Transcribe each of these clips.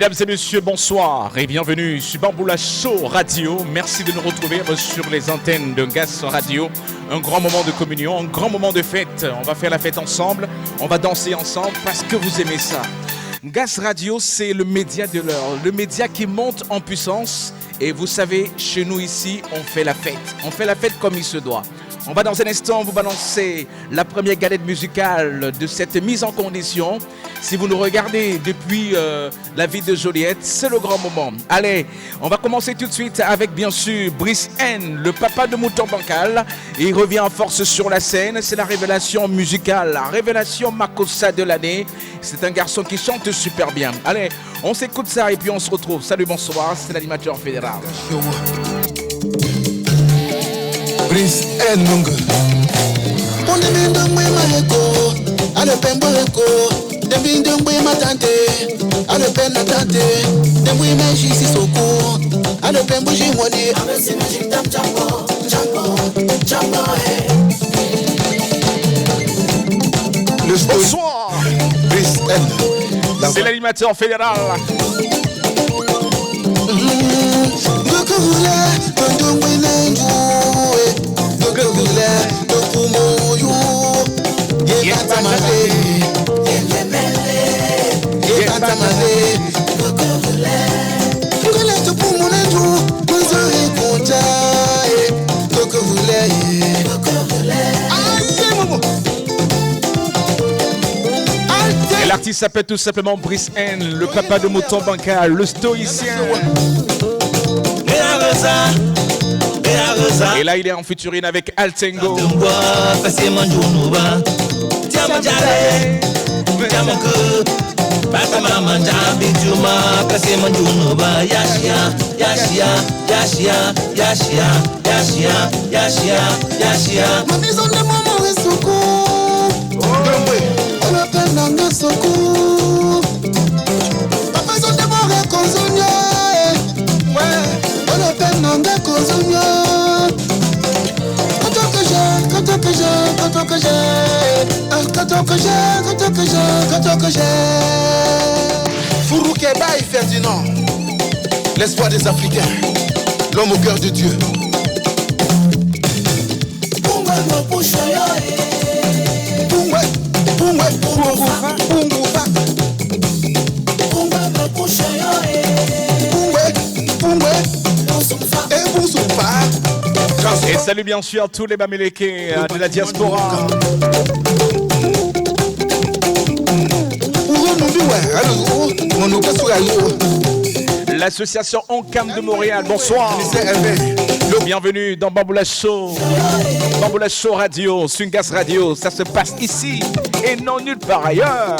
Mesdames et messieurs, bonsoir et bienvenue sur Bamboula Show Radio. Merci de nous retrouver sur les antennes de Gas Radio. Un grand moment de communion, un grand moment de fête. On va faire la fête ensemble, on va danser ensemble parce que vous aimez ça. Gas Radio, c'est le média de l'heure, le média qui monte en puissance. Et vous savez, chez nous ici, on fait la fête. On fait la fête comme il se doit. On va dans un instant vous balancer la première galette musicale de cette mise en condition. Si vous nous regardez depuis la ville de Joliette, c'est le grand moment. Allez, on va commencer tout de suite avec bien sûr Brice N, le papa de Mouton Bancal. Il revient en force sur la scène. C'est la révélation musicale, la révélation Makossa de l'année. C'est un garçon qui chante super bien. Allez, on s'écoute ça et puis on se retrouve. Salut, bonsoir, c'est l'animateur fédéral. Brice N Nunga. On est bien dans ma écho, à le peine écho, de bien dans ma tante, à le peine tante, de moi magie si soko, à le peine bouger monnaie. C'est magique tam jambo, jambo, jambo. Bonsoir. Brice N. C'est l'animateur fédéral. Et l'artiste s'appelle tout simplement Brice N, le papa de Mouton Bancal, le stoïcien. Et là, il est en featuring avec Altengo. Fourou Keba et Ferdinand, l'espoir des Africains, l'homme au cœur de Dieu. Et salut bien sûr tous les Bamileke de la diaspora. L'association Oncam de Montréal, bonsoir. Bienvenue dans Bamboula Show. Bamboula Show Radio, Sungas Radio, ça se passe ici et non nulle part ailleurs.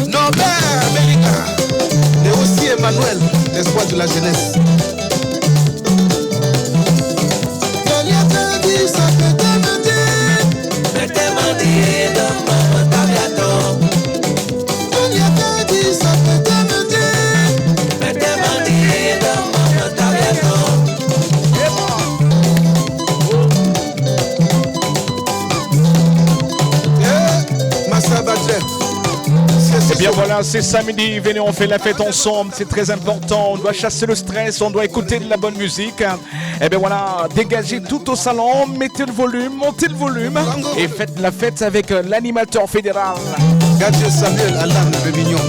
Norbert Bellica et aussi Emmanuel, l'espoir de la jeunesse. Et bien voilà, c'est samedi, venez, on fait la fête ensemble, c'est très important, on doit chasser le stress, on doit écouter de la bonne musique. Et bien voilà, dégagez tout au salon, mettez le volume, montez le volume et faites la fête avec l'animateur fédéral. Gadieu Samuel Alam le mignon.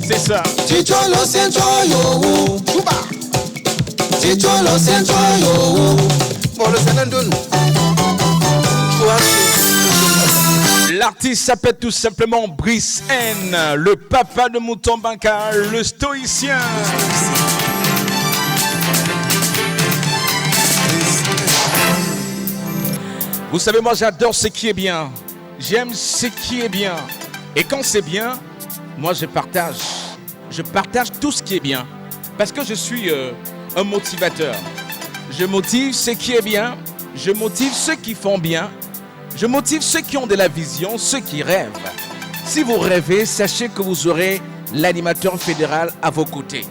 C'est ça. L'artiste s'appelle tout simplement Brice N, le papa de Mouton Bancal, le stoïcien. Vous savez, moi j'adore ce qui est bien. J'aime ce qui est bien. Et quand c'est bien, moi je partage. Je partage tout ce qui est bien. Parce que je suis un motivateur. Je motive ce qui est bien. Je motive ceux qui font bien. Je motive ceux qui ont de la vision, ceux qui rêvent. Si vous rêvez, sachez que vous aurez l'animateur fédéral à vos côtés.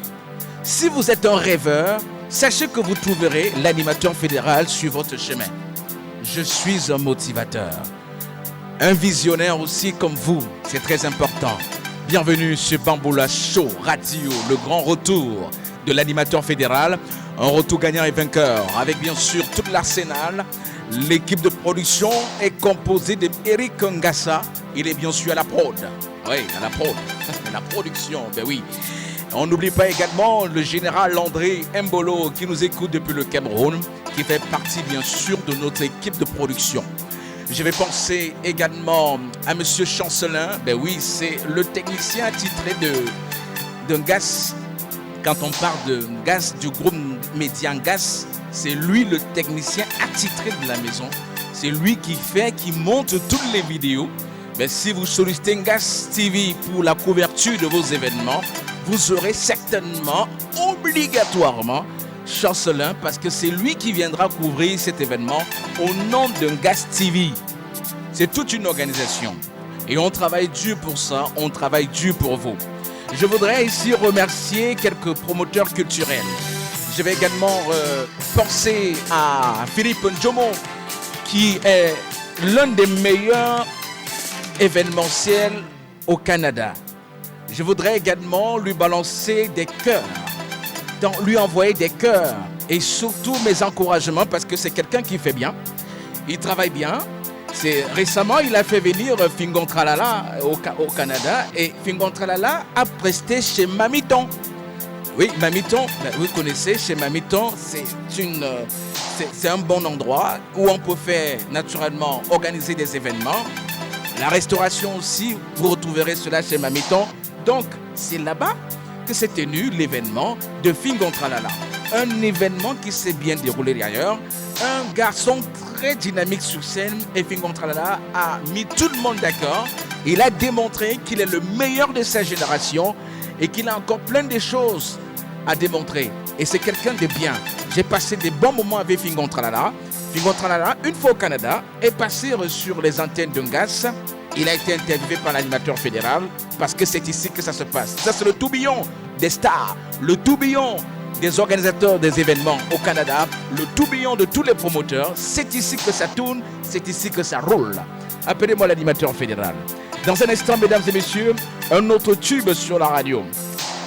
Si vous êtes un rêveur, sachez que vous trouverez l'animateur fédéral sur votre chemin. Je suis un motivateur. Un visionnaire aussi comme vous, c'est très important. Bienvenue sur Bamboula Show Radio, le grand retour de l'animateur fédéral. Un retour gagnant et vainqueur, avec bien sûr tout l'arsenal. L'équipe de production est composée d'Eric Ngassa. Il est bien sûr à la prod. Oui, à la prod. La production, ben oui. On n'oublie pas également le général André Mbolo qui nous écoute depuis le Cameroun, qui fait partie bien sûr de notre équipe de production. Je vais penser également à Monsieur Chancelin. Ben oui, c'est le technicien attitré de Ngas. Quand on parle de Ngas, du groupe Média Ngas, c'est lui le technicien attitré de la maison. C'est lui qui monte toutes les vidéos. Ben, si vous sollicitez Ngas TV pour la couverture de vos événements, vous aurez certainement, obligatoirement, Chancelin, parce que c'est lui qui viendra couvrir cet événement au nom de Ngas TV. C'est toute une organisation. Et on travaille dur pour ça, on travaille dur pour vous. Je voudrais ici remercier quelques promoteurs culturels. Je vais également penser à Philippe Njomo, qui est l'un des meilleurs événementiels au Canada. Je voudrais également lui balancer des cœurs, lui envoyer des cœurs et surtout mes encouragements parce que c'est quelqu'un qui fait bien, il travaille bien. Récemment, il a fait venir Fingon Tralala au Canada et Fingon Tralala a presté chez Mamiton. Oui, Mamiton, vous connaissez, chez Mamiton, c'est un bon endroit où on peut faire naturellement organiser des événements. La restauration aussi, vous retrouverez cela chez Mamiton. Donc, c'est là-bas que s'est tenu l'événement de Fingon Tralala. Un événement qui s'est bien déroulé d'ailleurs. Un garçon très dynamique sur scène et Fingon Tralala a mis tout le monde d'accord. Il a démontré qu'il est le meilleur de sa génération et qu'il a encore plein de choses à démontrer. Et c'est quelqu'un de bien. J'ai passé des bons moments avec Fingon Tralala. Fingon Tralala, une fois au Canada, est passé sur les antennes de Ngas. Il a été interviewé par l'animateur fédéral parce que c'est ici que ça se passe. Ça, c'est le tourbillon des stars, le tourbillon des organisateurs des événements au Canada, le tourbillon de tous les promoteurs. C'est ici que ça tourne, c'est ici que ça roule. Appelez-moi l'animateur fédéral. Dans un instant, mesdames et messieurs, un autre tube sur la radio.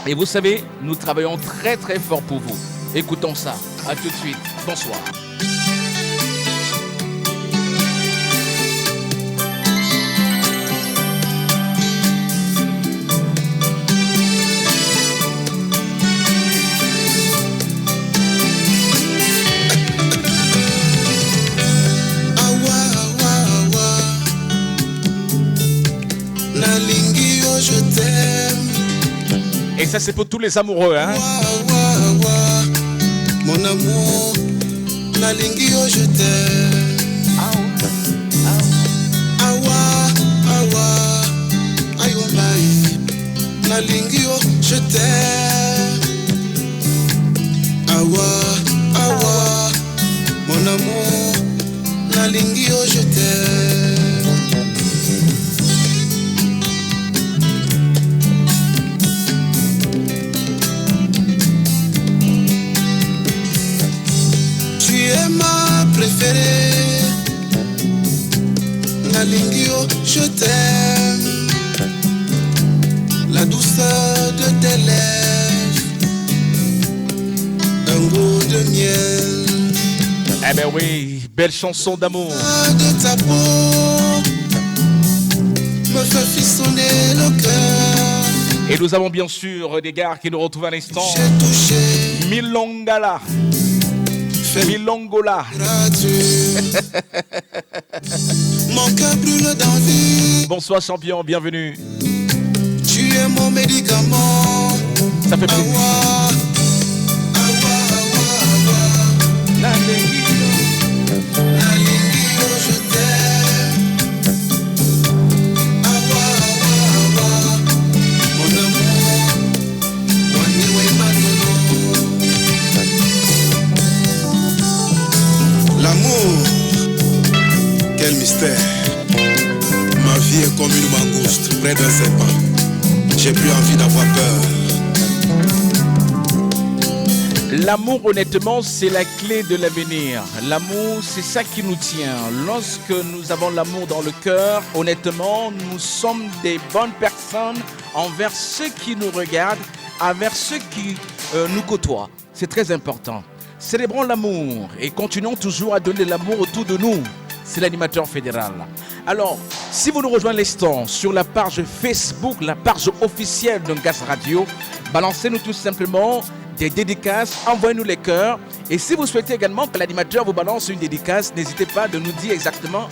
Et vous savez, nous travaillons très très fort pour vous. Écoutons ça. À tout de suite. Bonsoir. Je t'aime. Et ça c'est pour tous les amoureux, hein. Mon amour, Nalingi, oh, je t'aime. Nalingi, oh, je t'aime. Mon amour, Nalingi, oh, je t'aime. Ma préférée, Nalingio, je t'aime. La douceur de tes lèvres, un goût de miel. Eh ben oui, belle chanson d'amour. De ta peau me fait frissonner le cœur. Et nous avons bien sûr des gars qui nous retrouvent à l'instant. J'ai touché Milongala. Milongola. Mon cœur brûle d'envie. Bonsoir champion, bienvenue. Tu es mon médicament. Ça fait plaisir. Nalingi, je t'aime. fait. Ma vie est comme une mangouste près d'un serpent. J'ai plus envie d'avoir peur. L'amour, honnêtement, c'est la clé de l'avenir. L'amour, c'est ça qui nous tient. Lorsque nous avons l'amour dans le cœur, honnêtement, nous sommes des bonnes personnes envers ceux qui nous regardent, envers ceux qui nous côtoient. C'est très important. Célébrons l'amour et continuons toujours à donner l'amour autour de nous. C'est l'animateur fédéral. Alors, si vous nous rejoignez l'instant sur la page Facebook, la page officielle de Gas Radio, balancez-nous tout simplement des dédicaces, envoyez-nous les cœurs. Et si vous souhaitez également que l'animateur vous balance une dédicace, n'hésitez pas de nous dire exactement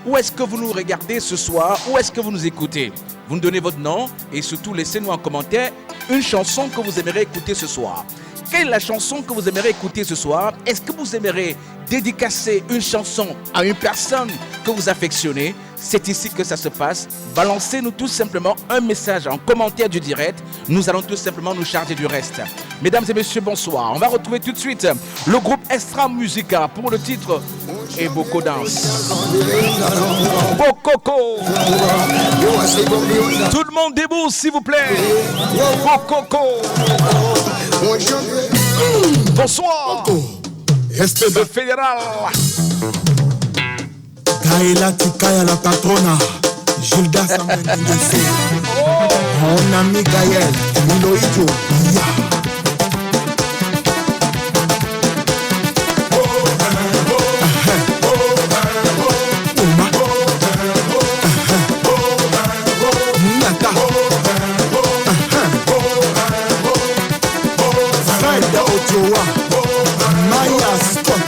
où est-ce que vous nous regardez ce soir, où est-ce que vous nous écoutez. Vous nous donnez votre nom et surtout laissez-nous en commentaire une chanson que vous aimeriez écouter ce soir. Quelle est la chanson que vous aimeriez écouter ce soir? Est-ce que vous aimeriez dédicacer une chanson à une personne que vous affectionnez? C'est ici que ça se passe. Balancez-nous tout simplement un message en commentaire du direct. Nous allons tout simplement nous charger du reste. Mesdames et messieurs, bonsoir. On va retrouver tout de suite le groupe Extra Musica pour le titre Et Boko Dance. Bokoko. Tout le monde debout, s'il vous plaît. Bokoko. Bonsoir. Le fédéral. Kaila Tikaya la patrona, Gilda Samendese, mon ami Gaël, Milo Ijo, Maya Scott,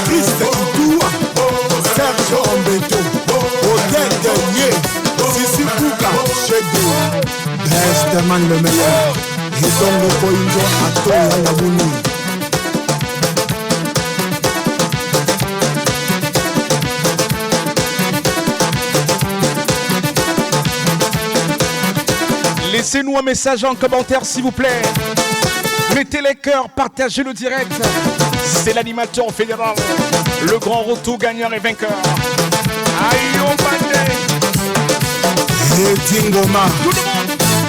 Christ Idua, Serge Ombeto, Odette Denier, Sissi Kouka, Chedou, Besteman le meilleur, Hidongo Koinjo, Atoya Labouni. Laissez-nous un message en commentaire, s'il vous plaît. Mettez les cœurs, partagez le direct. C'est l'animateur fédéral, le grand retour gagnant et vainqueur. Aïe, on Dingoma,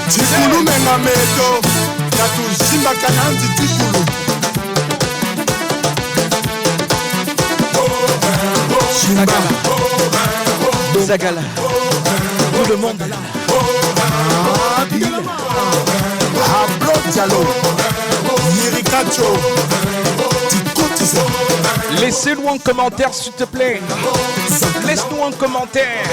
Tikulu Mengameto, Tatu Simba Kananti Tikulu. Simba, Zagala, tout le monde. Ablo Diallo, Yirikacho, Tikotisa. Laissez-nous un commentaire, s'il te plaît. Laisse-nous un commentaire.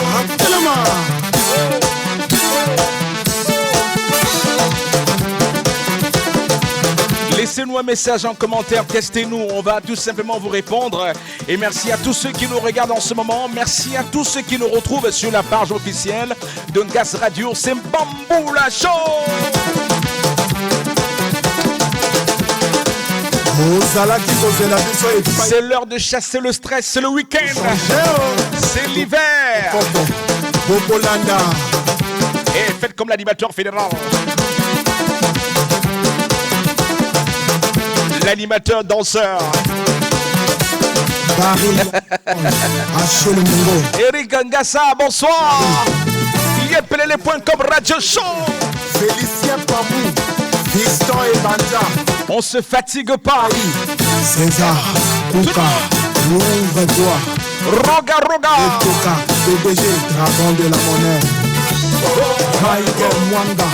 Laissez-nous un message en commentaire, testez-nous, on va tout simplement vous répondre. Et merci à tous ceux qui nous regardent en ce moment. Merci à tous ceux qui nous retrouvent sur la page officielle de Gas Radio. C'est Bamboula Show. C'est l'heure de chasser le stress, c'est le week-end. C'est l'hiver. Et faites comme l'animateur fédéral. L'animateur danseur. Eric Ngassa, bonsoir. Yepelele.com Radio Show. Félicien Pamou, Fiston et Banja. On se fatigue pas. César, Kouka, ouvre-toi. Roga, Roga. Etoka, PDG, dragon de la monnaie. Michael Mwanga,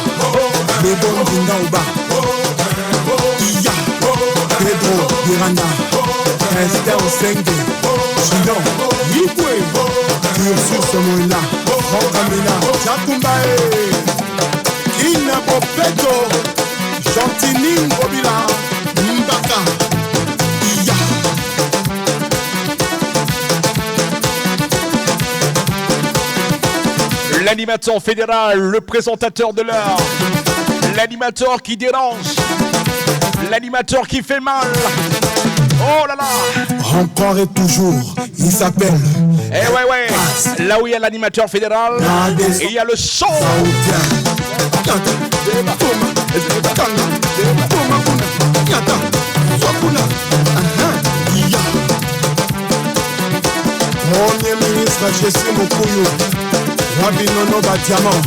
Lebon Dingaouba. Iya, Pedro Miranda, Esther Senge, Gidon, Yibwe, Ursus Moïla, Frankamina, Jakumbae, Kina Popeto, Gentini Ngobila, Mbaka, Iya. L'animateur fédéral, le présentateur de l'heure, l'animateur qui dérange, l'animateur qui fait mal. Oh là là. Encore et toujours, il s'appelle. Eh ouais. Là où il y a l'animateur fédéral, et il y a le son. Premier ministre Jesse Mokuyu, Rabinono Badiamant,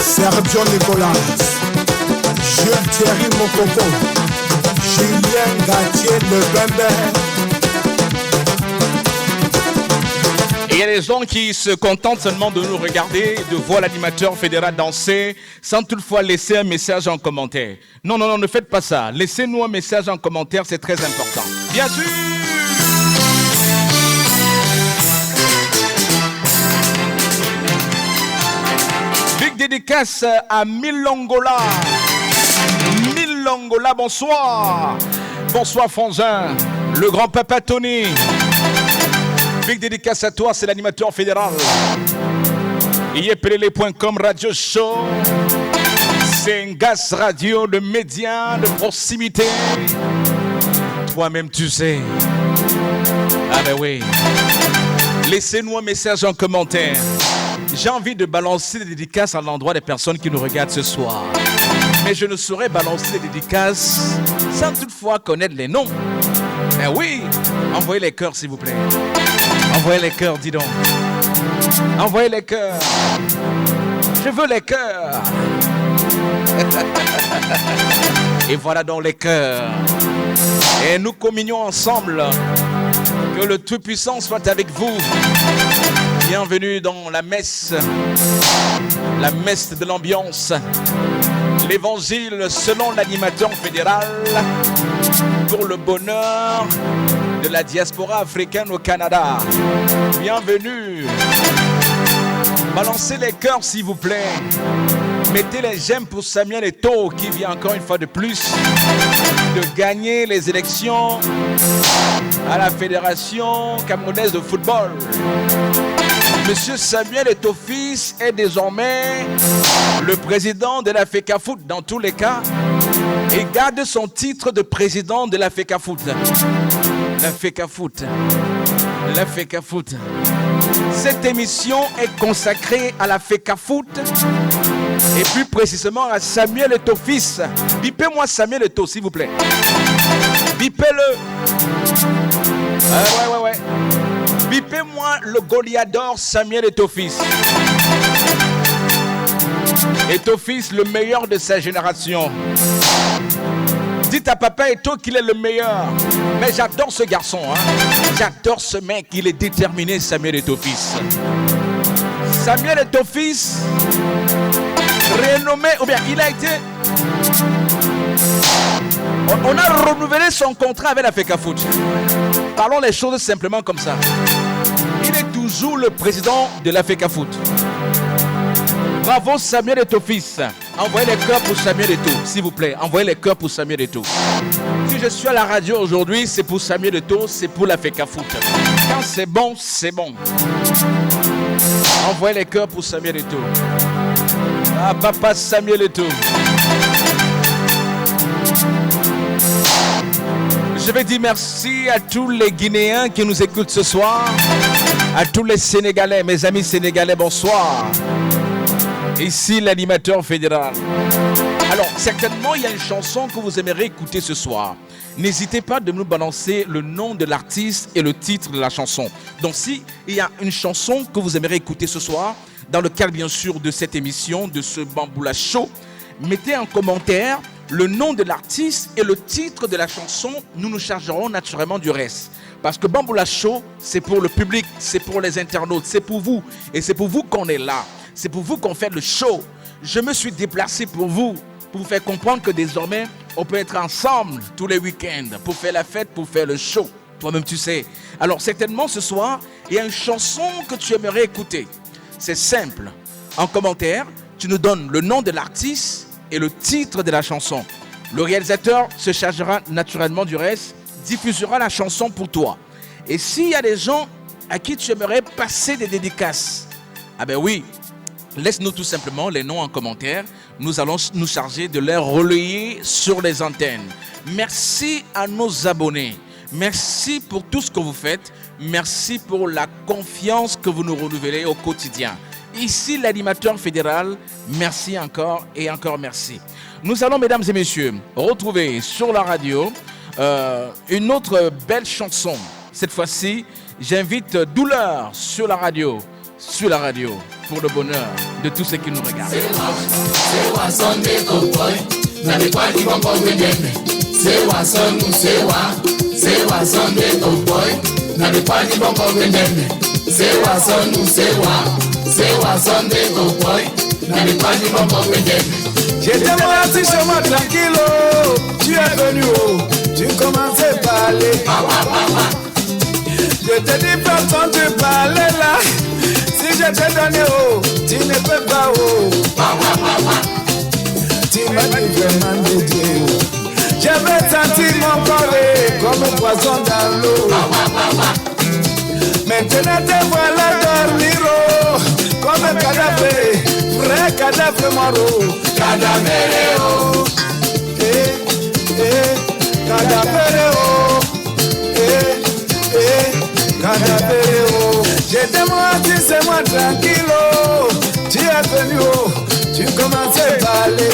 Sergio Nicolas, Jules Thierry Mokoko, Julien Gatier Le Bembe. Il y a des gens qui se contentent seulement de nous regarder, de voir l'animateur fédéral danser, sans toutefois laisser un message en commentaire. Non, non, non, ne faites pas ça. Laissez-nous un message en commentaire, c'est très important. Bien sûr! Big dédicace à Milongola. Milongola, bonsoir. Bonsoir, Frangin. Le grand papa Tony. Big dédicace à toi, c'est l'animateur fédéral. Yepelele.com Radio Show. C'est un gaz radio de médias de proximité. Toi-même, tu sais. Ah ben oui. Laissez-nous un message en commentaire. J'ai envie de balancer des dédicaces à l'endroit des personnes qui nous regardent ce soir. Mais je ne saurais balancer des dédicaces sans toutefois connaître les noms. Eh oui, envoyez les cœurs s'il vous plaît. Envoyez les cœurs, dis donc. Envoyez les cœurs. Je veux les cœurs. Et voilà donc les cœurs. Et nous communions ensemble. Que le Tout-Puissant soit avec vous. Bienvenue dans la messe de l'ambiance. L'évangile selon l'animateur fédéral pour le bonheur de la diaspora africaine au Canada. Bienvenue. Balancez les cœurs s'il vous plaît. Mettez les j'aime pour Samuel Eto'o qui vient encore une fois de plus de gagner les élections à la Fédération camerounaise de football. Monsieur Samuel Eto'o fils est désormais le président de la FECAFOOT dans tous les cas et garde son titre de président de la FECAFOOT. La FECAFOOT. La FECAFOOT. Cette émission est consacrée à la FECAFOOT et plus précisément à Samuel Eto'o fils. Bipez-moi Samuel Eto'o s'il vous plaît. Bipez-le. Ouais. Bipez-moi le Goliador Samuel Eto'o fils. Eto'o fils, le meilleur de sa génération. Dites à papa Eto'o qu'il est le meilleur. Mais j'adore ce garçon. J'adore ce mec, il est déterminé, Samuel Eto'o fils. Samuel Eto'o fils, renommé, ou bien il a été... On a renouvelé son contrat avec la FECAFOOT. Parlons les choses simplement comme ça. Il est toujours le président de la FECAFOOT. Bravo Samuel Eto'o fils. Envoyez les cœurs pour Samuel Eto'o, s'il vous plaît. Envoyez les cœurs pour Samuel Eto'o. Si je suis à la radio aujourd'hui, c'est pour Samuel Eto'o, c'est pour la FECAFOOT. Quand c'est bon, c'est bon. Envoyez les cœurs pour Samuel Eto'o. Ah, papa Samuel Eto'o. Je vais dire merci à tous les Guinéens qui nous écoutent ce soir. À tous les Sénégalais, mes amis sénégalais, bonsoir. Ici l'animateur fédéral. Alors, certainement, il y a une chanson que vous aimeriez écouter ce soir. N'hésitez pas de nous balancer le nom de l'artiste et le titre de la chanson. Donc, si il y a une chanson que vous aimeriez écouter ce soir, dans le cadre, bien sûr, de cette émission, de ce Bamboula Show, mettez en commentaire le nom de l'artiste et le titre de la chanson. Nous nous chargerons naturellement du reste. Parce que Bamboula Show, c'est pour le public, c'est pour les internautes, c'est pour vous. Et c'est pour vous qu'on est là. C'est pour vous qu'on fait le show. Je me suis déplacé pour vous faire comprendre que désormais, on peut être ensemble tous les week-ends pour faire la fête, pour faire le show. Toi-même, tu sais. Alors, certainement, ce soir, il y a une chanson que tu aimerais écouter. C'est simple. En commentaire, tu nous donnes le nom de l'artiste et le titre de la chanson. Le réalisateur se chargera naturellement du reste, diffusera la chanson pour toi. Et s'il y a des gens à qui tu aimerais passer des dédicaces, ah ben oui, laisse-nous tout simplement les noms en commentaire. Nous allons nous charger de les relayer sur les antennes. Merci à nos abonnés. Merci pour tout ce que vous faites. Merci pour la confiance que vous nous renouvelez au quotidien. Ici, l'animateur fédéral, merci encore et encore merci. Nous allons, mesdames et messieurs, retrouver sur la radio une autre belle chanson. Cette fois-ci, J'invite Douleur sur la radio, pour le bonheur de tous ceux qui nous regardent. J'étais assis chez moi tranquille, tu es venu, tu commençais à parler. Je te dis personne tu parlais là. Si je t'ai donné tu ne peux pas Tu m'as dit vraiment de Dieu. J'avais senti mon corps comme un poisson dans l'eau. Maintenant te voilà dormir comme un cadavre, vrai cadavre mort. Cadavre cadavre. J'étais moi, tu sais moi tranquille. Tu es venu, tu commençais à parler.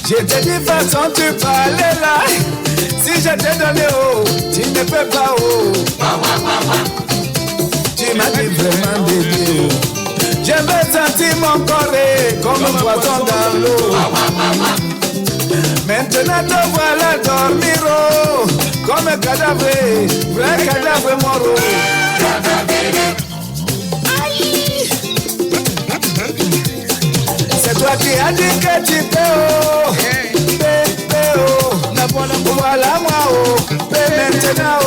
Je te dis façon tu parlais là. Si je t'ai donné tu ne peux pas Tu m'as dit vraiment de Dieu. J'avais senti mon corps comme un poisson dans l'eau. Maintenant te voilà dormir comme un cadavre, vrai cadavre mort. C'est toi qui as dit que tu peux voilà moi maintenant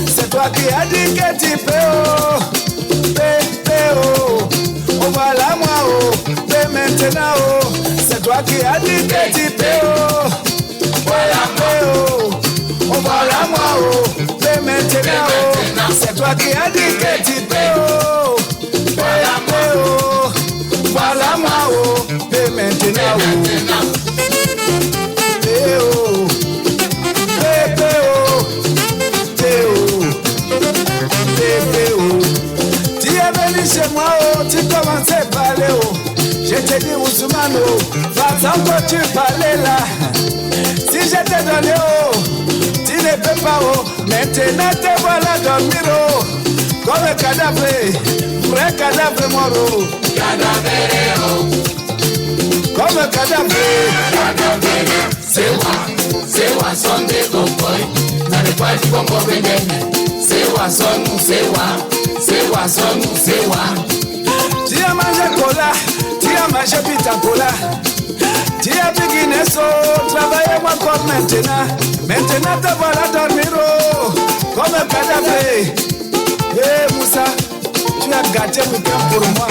c'est toi qui as dit que tu peux voilà moi maintenant c'est toi qui as dit que tu peux voilà moi maintenant c'est toi qui as dit que tu peux voilà moi maintenant Tu es venu chez moi, tu commençais à parler. Je te dis Ousmane, façon que tu parlais là. Si je t'ai donné, tu ne peux pas. Maintenant te voilà dormir comme un cadavre, vrai cadavre mort. Comme un cadavre. C'est wa Sunday Cowboy. Na the party bongo bendene. C'est wa Tu as mangé cola, tu as mangé pita cola. Tu as beginé travailler moi comme maintenant. Maintenant te voilà dormir comme un cadavre. Eh Moussa, tu as gâté le temps pour moi.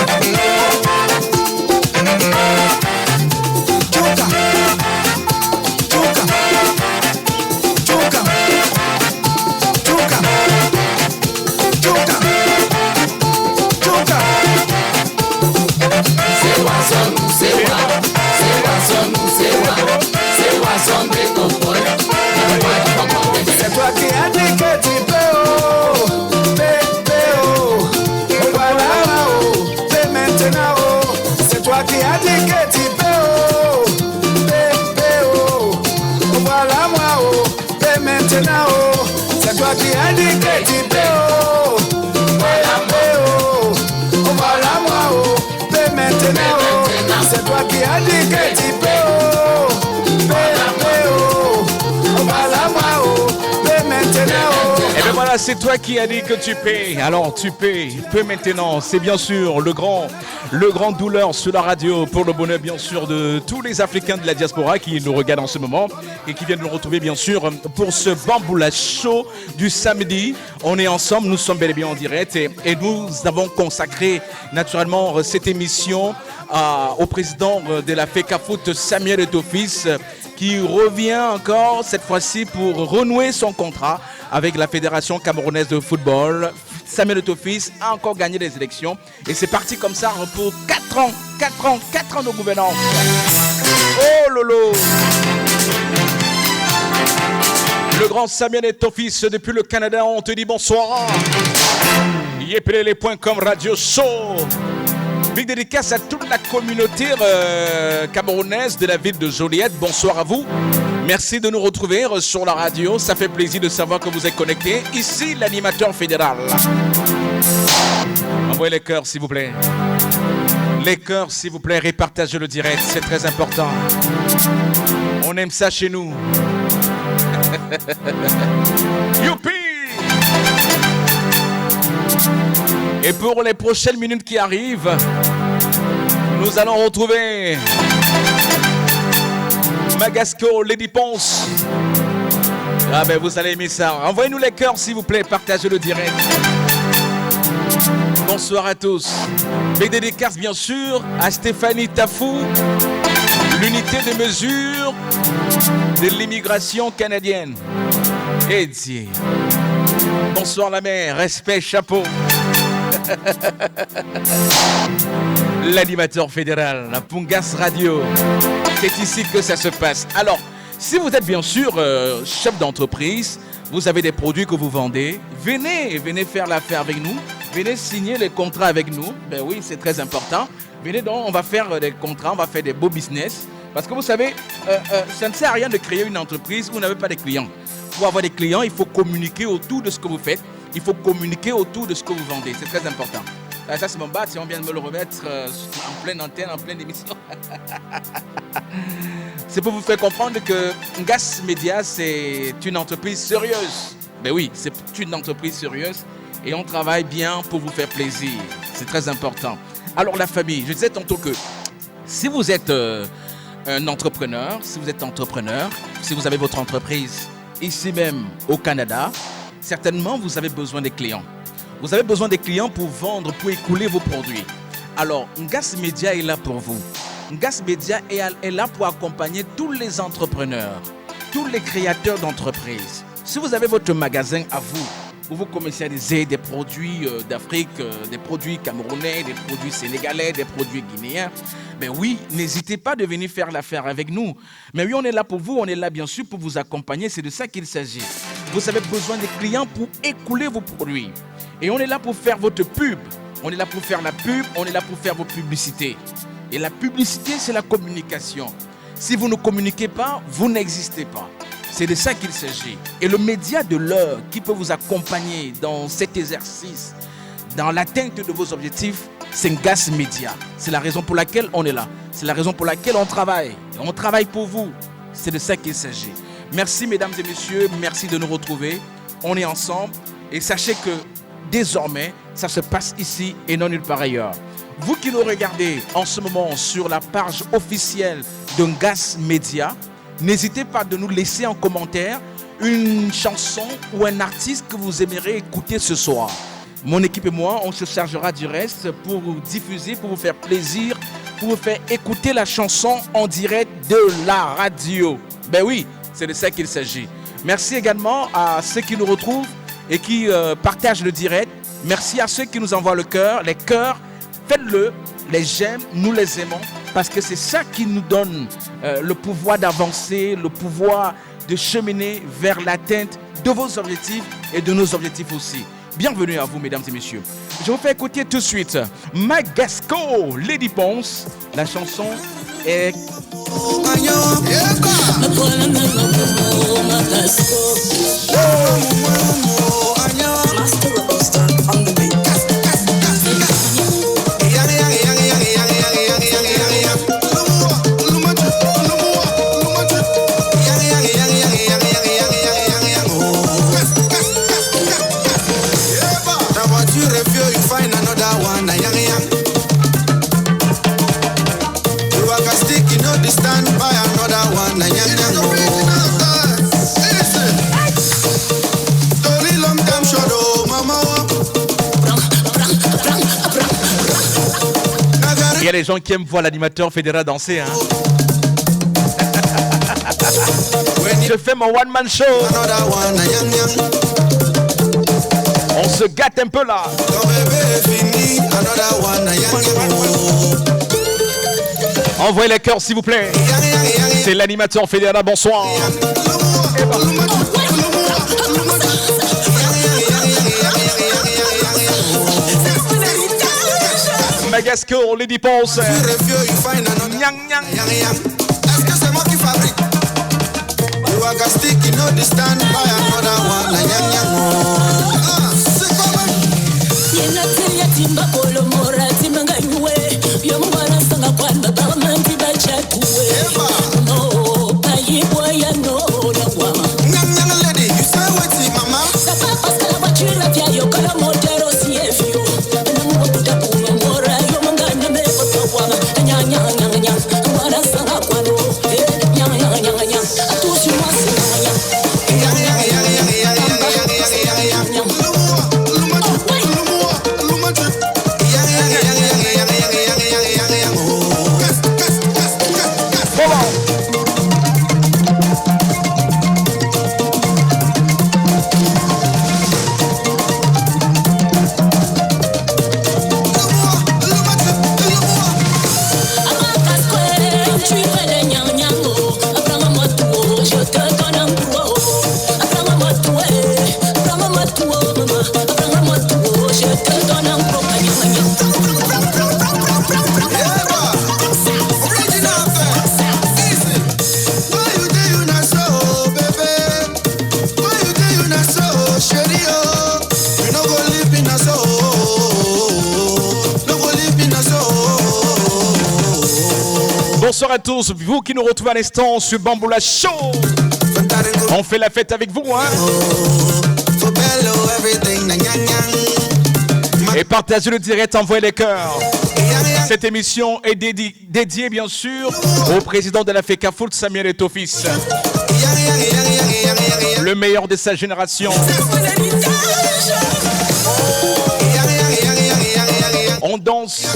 Chuka. C'est toi qui as dit que tu peux, voilà, maintenant, c'est toi qui as dit que tu peux, voilà moi, maintenant, c'est toi qui as dit que tu peux, voilà moi, maintenant, c'est toi qui as dit que tu peux. Et bien voilà, c'est toi qui as dit que tu paies. Alors tu paies maintenant. C'est bien sûr le grand Douleur sur la radio pour le bonheur bien sûr de tous les Africains de la diaspora qui nous regardent en ce moment et qui viennent nous retrouver bien sûr pour ce Bamboula Show du samedi. On est ensemble, nous sommes bel et bien en direct et nous avons consacré naturellement cette émission au président de la FECAFOOT, Samuel Eto'o-Fils, qui revient encore cette fois-ci pour renouer son contrat avec la Fédération camerounaise de football. Samuel Eto'o-Fils a encore gagné les élections et c'est parti comme ça pour 4 ans de gouvernance. Oh lolo! Le grand Samuel Eto'o-Fils depuis le Canada, on te dit bonsoir. Yepelele.com Radio Show. Big dédicace à toute la communauté camerounaise de la ville de Joliette. Bonsoir à vous. Merci de nous retrouver sur la radio. Ça fait plaisir de savoir que vous êtes connectés. Ici, l'animateur fédéral. Envoyez les cœurs, s'il vous plaît. Les cœurs, s'il vous plaît, répartagez le direct. C'est très important. On aime ça chez nous. Youpi! Et pour les prochaines minutes qui arrivent, nous allons retrouver Magasco, Lady Ponce. Ah ben vous allez aimer ça. Envoyez-nous les cœurs s'il vous plaît, partagez le direct. Bonsoir à tous. Mes dédicaces bien sûr à Stéphanie Tafou, l'unité de mesure de l'immigration canadienne. Eddie. Bonsoir la mère, respect, chapeau. L'animateur fédéral, la Pungas Radio. C'est ici que ça se passe. Alors, si vous êtes bien sûr chef d'entreprise, vous avez des produits que vous vendez, venez faire l'affaire avec nous, venez signer les contrats avec nous. Ben oui, c'est très important. Venez donc, on va faire des contrats, on va faire des beaux business. Parce que vous savez, ça ne sert à rien de créer une entreprise où vous n'avez pas de clients. Pour avoir des clients, il faut communiquer autour de ce que vous faites. Il faut communiquer autour de ce que vous vendez. C'est très important. Ça, c'est mon bas. Si on vient de me le remettre en pleine antenne, en pleine émission. C'est pour vous faire comprendre que Ngas Media, c'est une entreprise sérieuse. Ben oui, c'est une entreprise sérieuse. Et on travaille bien pour vous faire plaisir. C'est très important. Alors, la famille, je disais tantôt que si vous êtes un entrepreneur, si vous avez votre entreprise ici même au Canada, certainement vous avez besoin des clients. Vous avez besoin des clients pour vendre, pour écouler vos produits. Alors, Ngas Media est là pour vous. Ngas Media est là pour accompagner tous les entrepreneurs, tous les créateurs d'entreprises. Si vous avez votre magasin à vous, où vous commercialisez des produits d'Afrique, des produits camerounais, des produits sénégalais, des produits guinéens, ben oui, n'hésitez pas de venir faire l'affaire avec nous. Mais oui, on est là pour vous, on est là bien sûr pour vous accompagner, c'est de ça qu'il s'agit. Vous avez besoin des clients pour écouler vos produits. Et on est là pour faire votre pub. On est là pour faire la pub, on est là pour faire vos publicités. Et la publicité, c'est la communication. Si vous ne communiquez pas, vous n'existez pas. C'est de ça qu'il s'agit. Et le média de l'heure qui peut vous accompagner dans cet exercice, dans l'atteinte de vos objectifs, c'est Ngas Media. C'est la raison pour laquelle on est là. C'est la raison pour laquelle on travaille. On travaille pour vous. C'est de ça qu'il s'agit. Merci mesdames et messieurs, merci de nous retrouver. On est ensemble et sachez que désormais, ça se passe ici et non nulle part ailleurs. Vous qui nous regardez en ce moment sur la page officielle de Ngas Media, n'hésitez pas de nous laisser en commentaire une chanson ou un artiste que vous aimeriez écouter ce soir. Mon équipe et moi, on se chargera du reste pour vous diffuser, pour vous faire plaisir, pour vous faire écouter la chanson en direct de la radio. Ben oui, c'est de ça qu'il s'agit. Merci également à ceux qui nous retrouvent et qui partagent le direct. Merci à ceux qui nous envoient le cœur, les cœurs. Faites-le, les j'aime, nous les aimons, parce que c'est ça qui nous donne le pouvoir d'avancer, le pouvoir de cheminer vers l'atteinte de vos objectifs et de nos objectifs aussi. Bienvenue à vous, mesdames et messieurs. Je vous fais écouter tout de suite Magasco, Lady Ponce. La chanson est... Il y a des gens qui aiment voir l'animateur fédéral danser. Hein. Je fais mon one-man show. On se gâte un peu là. Envoyez les cœurs s'il vous plaît. C'est l'animateur fédéral. Bonsoir. Magasco, Lady Ponce. Nyang nyang. Est-ce que c'est moi qui fabrique? a stick, you know the stand by another one. Like yang yang oh. C'est comme Yenatia timba kolo mora timanga yue. Yomwana sanga kwanda bamanti bachatuwe. No, payi boya no la wama. yang yang lady, you say what's mama? Sapa paskala bachira vya yokala motero siefio. Namu buda kuma mora yomanga neme botawama. Nyang nyang nyang nyang. Mwana sanga kwano. Nyang nyang nyang nyang. Atushi mwasi nyang. Yang yang yang yang yang yang yang yang yang. Bonsoir à tous, vous qui nous retrouvez à l'instant sur Bamboula Show. On fait la fête avec vous, hein. Et partagez le direct, envoyez les cœurs. Cette émission est dédiée bien sûr au président de la FECAFOOT, Samuel Eto'o-Fils. Le meilleur de sa génération. On danse.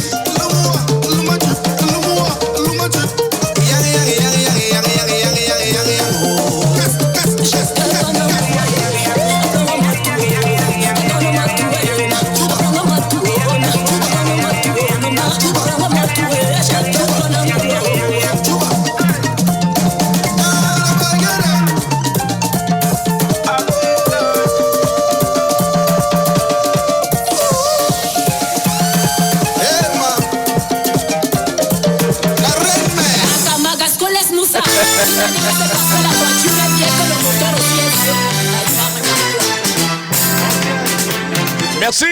Merci.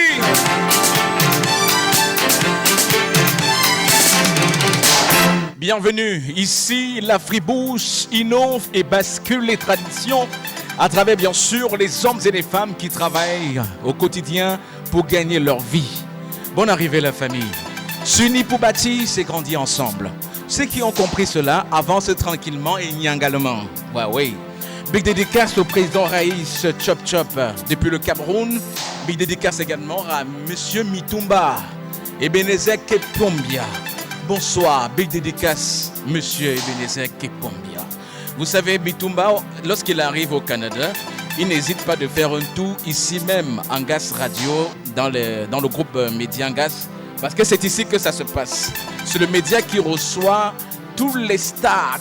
Bienvenue. Ici, la Fribouche innove et bascule les traditions à travers bien sûr les hommes et les femmes qui travaillent au quotidien pour gagner leur vie. Bonne arrivée la famille. S'unit pour bâtir, c'est grandir ensemble. Ceux qui ont compris cela avancent tranquillement et nyangalement. Ouais, oui. Big dédicace au président Raïs Chop Chop depuis le Cameroun. Big dédicace également à Monsieur Mitumba Ebenezer Kepombia. Bonsoir, big dédicace Monsieur Ebenezer Kepombia. Vous savez, Mitumba, lorsqu'il arrive au Canada, il n'hésite pas de faire un tour ici même en Gas Radio, dans le groupe Média Gas, parce que c'est ici que ça se passe. C'est le média qui reçoit toutes les stars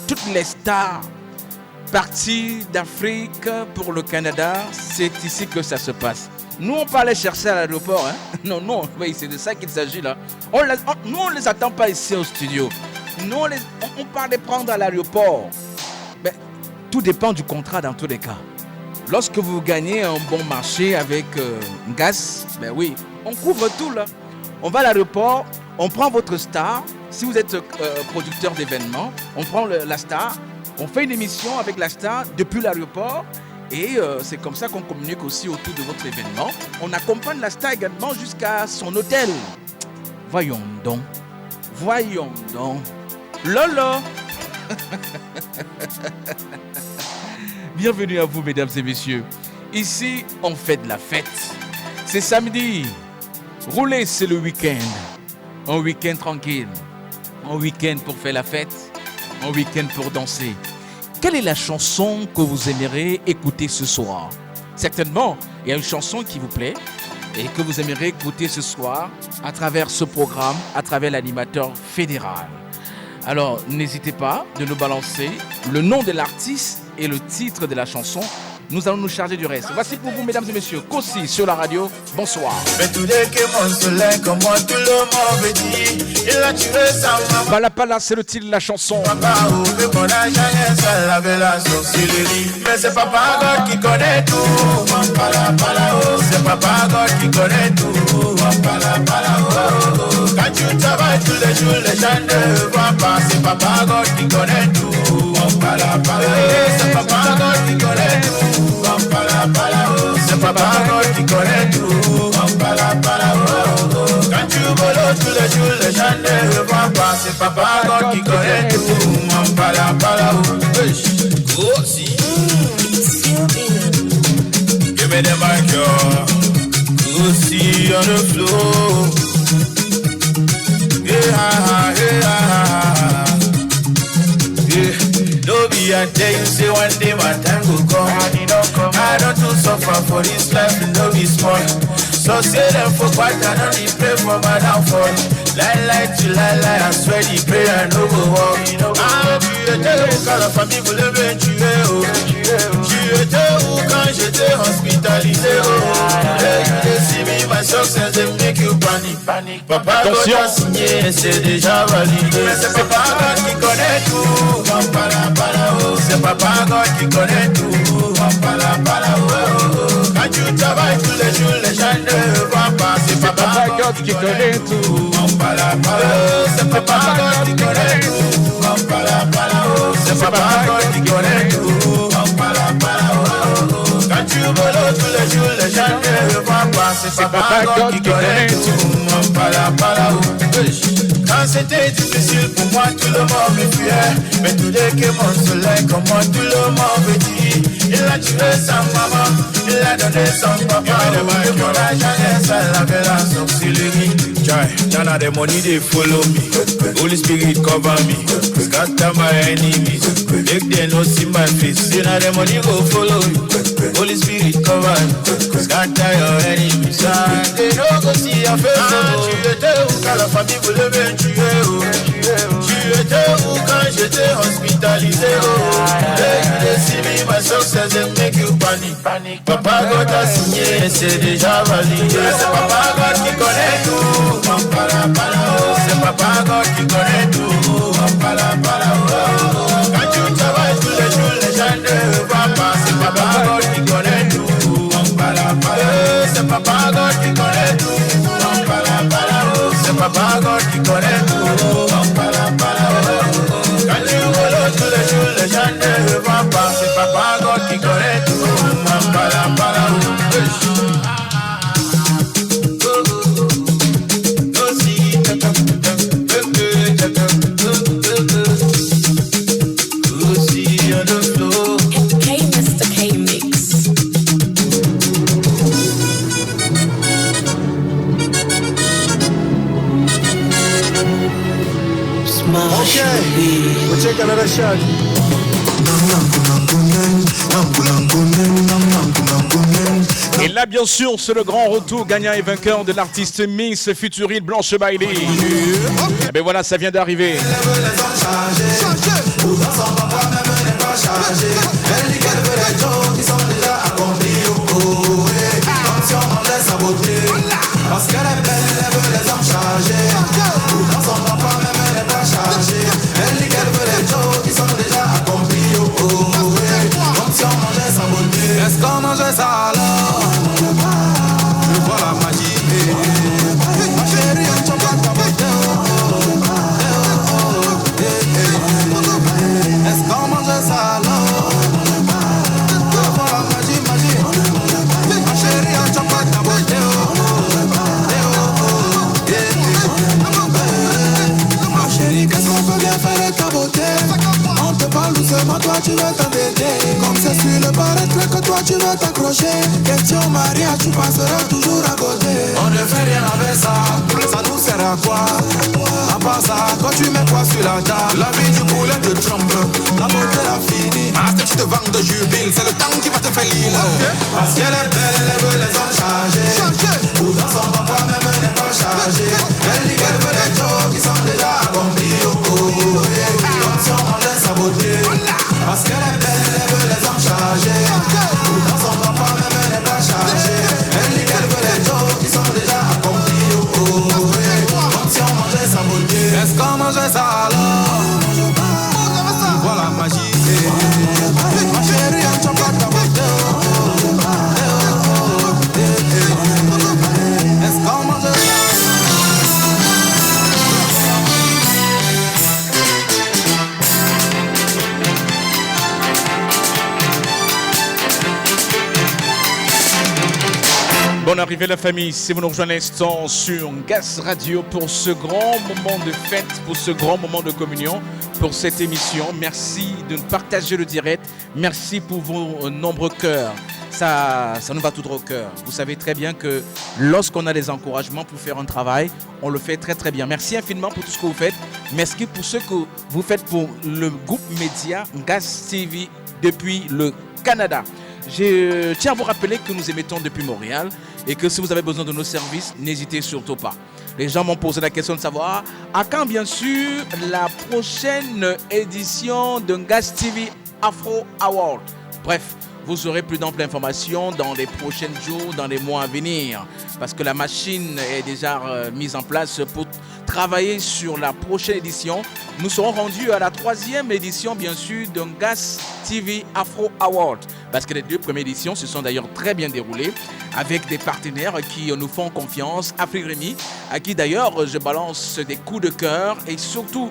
parties d'Afrique pour le Canada. C'est ici que ça se passe. Nous, on peut aller chercher à l'aéroport. Hein? Non, oui, c'est de ça qu'il s'agit là. Nous, on ne les attend pas ici au studio. Nous, on part les prendre à l'aéroport. Mais tout dépend du contrat dans tous les cas. Lorsque vous gagnez un bon marché avec Gas, ben oui, on couvre tout là. On va à l'aéroport, on prend votre star. Si vous êtes producteur d'événements, on prend la star, on fait une émission avec la star depuis l'aéroport. Et c'est comme ça qu'on communique aussi autour de votre événement. On accompagne la star également jusqu'à son hôtel. Voyons donc. Lolo. Bienvenue à vous, mesdames et messieurs. Ici, on fait de la fête. C'est samedi. Rouler, c'est le week-end. Un week-end tranquille. Un week-end pour faire la fête. Un week-end pour danser. Quelle est la chanson que vous aimeriez écouter ce soir? Certainement, il y a une chanson qui vous plaît et que vous aimeriez écouter ce soir à travers ce programme, à travers l'animateur fédéral. Alors, n'hésitez pas de nous balancer le nom de l'artiste et le titre de la chanson nous allons nous charger du reste. Voici pour vous, mesdames et messieurs, Kossi sur la radio. Bonsoir. Mais tout dès que mon soleil, comme moi tout le monde veut dire, il a tué sa maman. Pala, c'est le titre de la chanson. Papa, ouvre mon agent, ça lave la sorcellerie. Mais c'est Papa God qui connaît tout. C'est Papa God qui connaît tout. Quand tu travailles tous les jours, les gens ne voient pas. C'est Papa God qui connaît tout. C'est Papa God qui connaît tout. C'est Papa God qui connaît tout. Quand tu voles tous les jours, les gens ne voient pas. C'est Papa God qui connaît tout. Give me the mic, yo. Kossi on the floor. No be I tell you say one day my time will come. I don't to suffer for this life, no be small. So say them for what I don't need pray for my downfall. Lie to lie, I swear the prayer no go walk. Ah, tu étais où quand la famille voulait me tuer, oh. Tu étais où quand j'étais hospitalisé, oh. You see me, my success, they make you panic. Papa God a signé, c'est déjà validé. Mais c'est Papa God qui connaît tout. C'est Papa God qui connaît tout. Quand tu travailles tous les jours, les gens ne voient pas. C'est Papa God qui connaît tout. C'est Papa God qui connaît tout. C'est Papa God qui connaît tout. Quand tu voles tous les jours, les gens ne voient pas. C'est Papa God qui connaît tout. Quand c'était difficile pour moi, tout le monde me fuyait. Mais tout dès que mon soleil, comment tout le monde me dit. Il a tué sa maman, il a donné son papa. Et mon agent, ça lave la sorcellerie. None of the money they follow me. Holy Spirit cover me. Scatter my enemies. Make them not see my face. None of the money go follow me. Holy Spirit cover me. Scatter your enemies. They don't go see your face. Tu étais où quand la famille voulait me tuer? Tu étais où quand j'étais hospitalisé? They see me, my success, they make you panic. Papa God a signé, c'est déjà validé. C'est Papa God qui connaît tout. C'est Papa God qui connaît tout. Quand tu travailles tous les jours, les gens ne voient pas. C'est Papa God qui connaît tout. C'est Papa God qui connaît tout. C'est Papa God qui connaît tout. Quand tu voles tous les jours, les gens ne voient pas. C'est Papa God qui connaît tout. We'll take another shot. Et là, bien sûr, c'est le grand retour gagnant et vainqueur de l'artiste Miss Futurine Blanche Bailey. Et ben voilà, ça vient d'arriver. Parce qu'elle est belle, elle veut les hommes chargés. Pourtant son papa même elle n'est pas chargée. Elle dit qu'elle veut les jokes qui sont déjà accomplis. Comme si on mangeait sa beauté. Est-ce qu'on mangeait ça alors? Je vois la magie. Ma chérie, on t'en pas ta beauté. Est-ce qu'on mangeait ça alors? Je vois la magie. Ma chérie, on t'en pas ta beauté. Qu'est-ce qu'on peut bien faire avec ta beauté? On te parle doucement, toi tu veux t'embêter. Comme c'est sur le paraître que toi tu veux t'accrocher. Question mariage, tu passeras toujours à côté. On ne fait rien avec ça, ça nous sert à quoi? À part ça, quand tu mets quoi sur la table? La vie du poulet te tremble, la beauté l'a fini. Parce que tu te vantes de jubile, c'est le temps qui va te faire l'île. Parce qu'elle est belle, elle veut les hommes chargés. Ou dans son papa même n'est pas chargé. Elle dit qu'elle veut les jokes qui sont déjà accomplis. Comme si on mangeait sa beauté. Parce qu'elle est belle, elle veut les hommes chargés. Ou Bonne arrivée la famille, si vous nous rejoignez à l'instant sur Gas Radio pour ce grand moment de fête, pour ce grand moment de communion, pour cette émission. Merci de nous partager le direct, merci pour vos nombreux cœurs. Ça nous va tout droit au cœur. Vous savez très bien que lorsqu'on a des encouragements pour faire un travail, on le fait très très bien. Merci infiniment pour tout ce que vous faites. Merci pour ce que vous faites pour le groupe média Gas TV depuis le Canada. Je tiens à vous rappeler que nous émettons depuis Montréal et que si vous avez besoin de nos services, n'hésitez surtout pas. Les gens m'ont posé la question de savoir à quand bien sûr la prochaine édition de Gas TV Afro Award. Bref, vous aurez plus d'amples informations dans les prochains jours, dans les mois à venir. Parce que la machine est déjà mise en place pour travailler sur la prochaine édition. Nous serons rendus à la 3e édition, bien sûr, d'un Gas TV Afro Award. Parce que les 2 premières éditions se sont d'ailleurs très bien déroulées avec des partenaires qui nous font confiance. Afrique Rémy, à qui d'ailleurs je balance des coups de cœur et surtout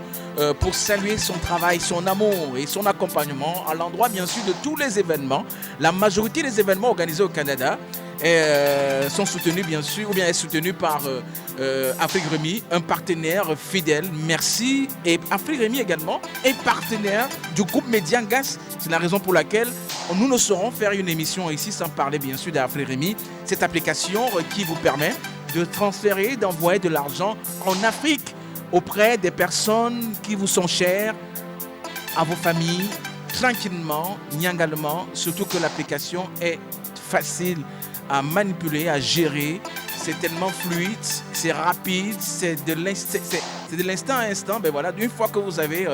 pour saluer son travail, son amour et son accompagnement à l'endroit bien sûr de tous les événements. La majorité des événements organisés au Canada sont soutenus bien sûr, ou bien est soutenus par Afrique Rémy, un partenaire fidèle. Merci. Et Afrique Rémy également est partenaire du groupe Média Gas. C'est la raison pour laquelle nous ne saurons faire une émission ici sans parler bien sûr d'Afrique Rémy. Cette application qui vous permet de transférer, d'envoyer de l'argent en Afrique auprès des personnes qui vous sont chères, à vos familles, tranquillement, nyangalement, surtout que l'application est facile à manipuler, à gérer. C'est tellement fluide, c'est rapide, c'est de l'instant à instant. Ben voilà, une fois que vous avez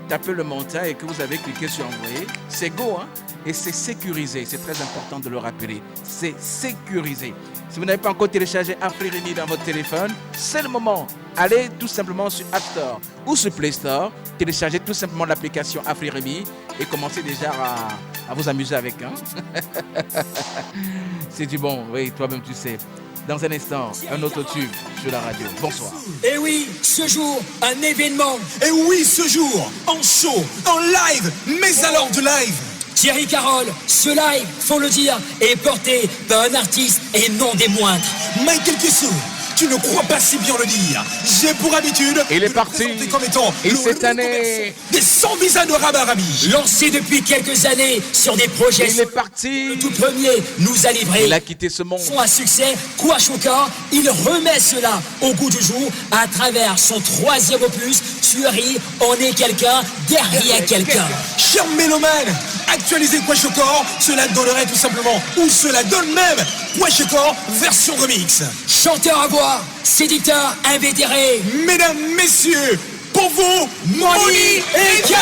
tapé le montant et que vous avez cliqué sur envoyer, c'est go, hein? Et c'est sécurisé. C'est très important de le rappeler. C'est sécurisé. Si vous n'avez pas encore téléchargé Afrique Rémy dans votre téléphone, c'est le moment. Allez tout simplement sur App Store ou sur Play Store, téléchargez tout simplement l'application Afrique Rémy et commencez déjà à vous amuser avec. Hein? C'est du bon, oui, toi-même tu sais. Dans un instant, un autre tube sur la radio. Bonsoir. Et oui, ce jour, un événement. Et oui, ce jour, en show, en live, mais alors de live. Thierry Carole, ce live, faut le dire, est porté par un artiste et non des moindres. Michael Kessou, tu ne crois pas si bien le dire. J'ai pour habitude il est parti. Comme étant et cette année des 100 visas de Rabarami. Lancé depuis quelques années sur des projets. Il est parti. Le tout premier nous a livré. Il a quitté ce monde. Son à succès, Kwashoka, il remet cela au goût du jour à travers son 3e opus, Tuerie, on est quelqu'un derrière quelqu'un. Cher mélomane, actualiser Kwashokor, cela donnerait tout simplement, ou cela donne même, Kwashokor version remix. Chanteur à voix, séducteur invétéré. Mesdames, messieurs, pour vous, Moni Eka.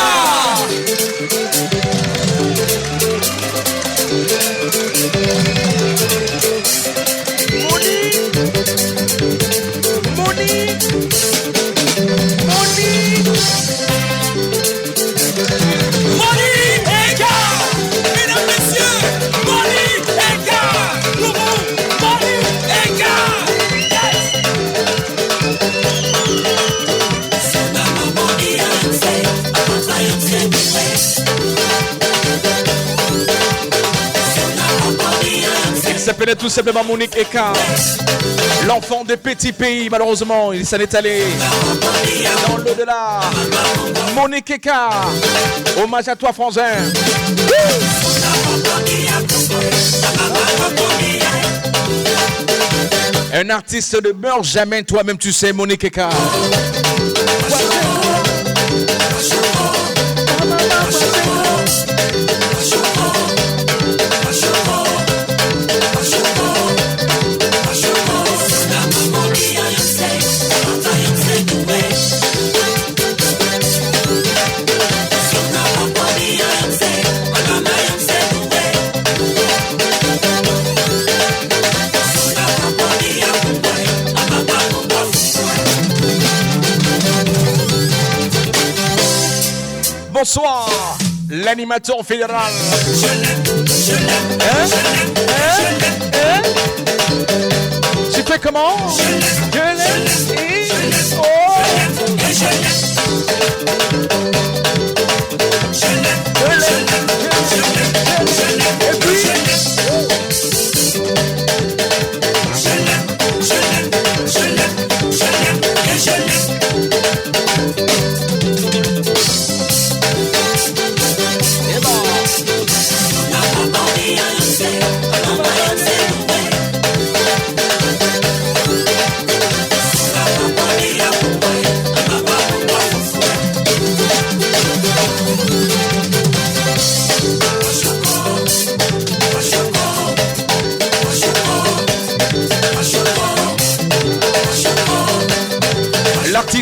Il s'appelait tout simplement Monique Eka, l'enfant de petit pays. Malheureusement, il s'en est allé dans l'au-delà. Monique Eka, hommage à toi, Frangin. Un artiste ne meurt jamais, toi-même tu sais, Monique Eka. Bonsoir, l'animateur fédéral. Tu fais comment? Je l'aime et oh.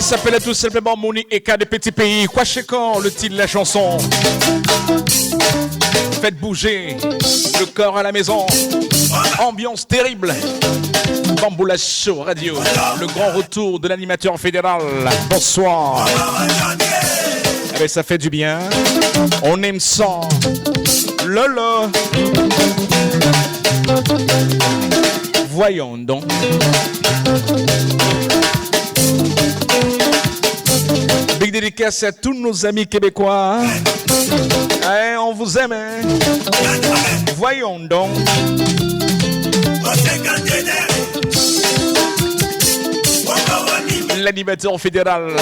L'artiste s'appelait tout simplement Moni Eka des petits pays. Kwashekor, le titre de la chanson. Faites bouger le corps à la maison. Ambiance terrible. Bamboula Show Radio. Le grand retour de l'animateur fédéral. Bonsoir. Eh bien, ça fait du bien. On aime ça. Lolo. Voyons donc. Big dédicace à tous nos amis québécois. Hey, on vous aime. Hein? Voyons donc. L'animateur fédéral.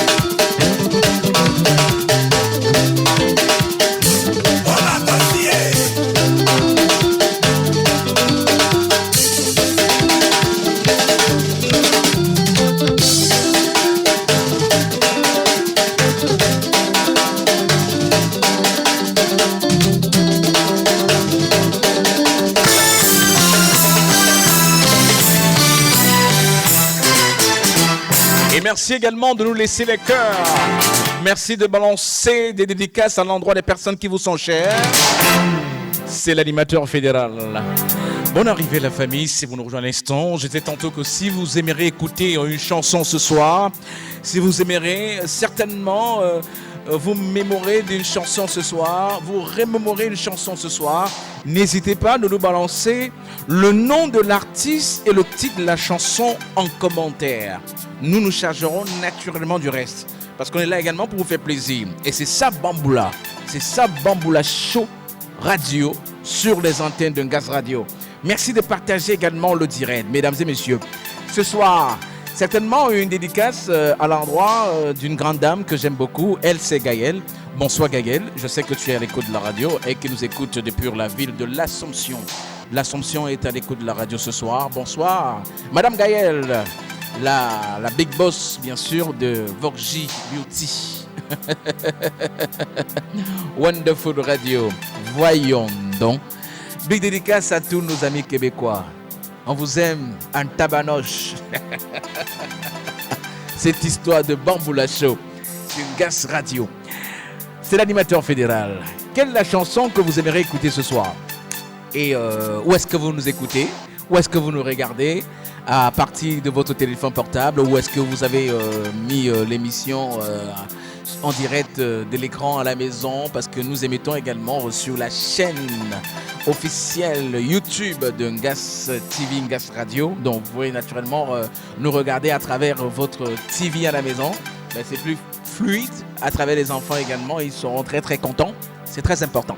Merci également de nous laisser les cœurs. Merci de balancer des dédicaces à l'endroit des personnes qui vous sont chères. C'est l'animateur fédéral. Bonne arrivée la famille, si vous nous rejoignez à l'instant. Je disais tantôt que si vous aimerez écouter une chanson ce soir, si vous aimerez certainement vous mémorez d'une chanson ce soir, vous remémorez une chanson ce soir, n'hésitez pas de nous balancer le nom de l'artiste et le titre de la chanson en commentaire. Nous nous chargerons naturellement du reste. Parce qu'on est là également pour vous faire plaisir. Et c'est ça Bamboula. C'est ça Bamboula Show Radio sur les antennes d'un Gaz Radio. Merci de partager également le direct, mesdames et messieurs. Ce soir, certainement une dédicace à l'endroit d'une grande dame que j'aime beaucoup. Elle, c'est Gaëlle. Bonsoir Gaëlle. Je sais que tu es à l'écoute de la radio et que nous écoute depuis la ville de l'Assomption. L'Assomption est à l'écoute de la radio ce soir. Bonsoir. Madame Gaëlle. La big boss, bien sûr, de Vorgy Beauty. Wonderful Radio. Voyons donc. Big dédicace à tous nos amis québécois. On vous aime en tabanoche. Cette histoire de Bamboula Show sur Gaz Radio. C'est l'animateur fédéral. Quelle est la chanson que vous aimeriez écouter ce soir? Et où est-ce que vous nous écoutez? Où est-ce que vous nous regardez? À partir de votre téléphone portable, ou est-ce que vous avez mis l'émission en direct de l'écran à la maison, parce que nous émettons également sur la chaîne officielle YouTube de Gaz TV, Gaz Radio. Donc vous pouvez naturellement nous regarder à travers votre TV à la maison. Mais c'est plus fluide à travers les enfants également. Ils seront très très contents. C'est très important.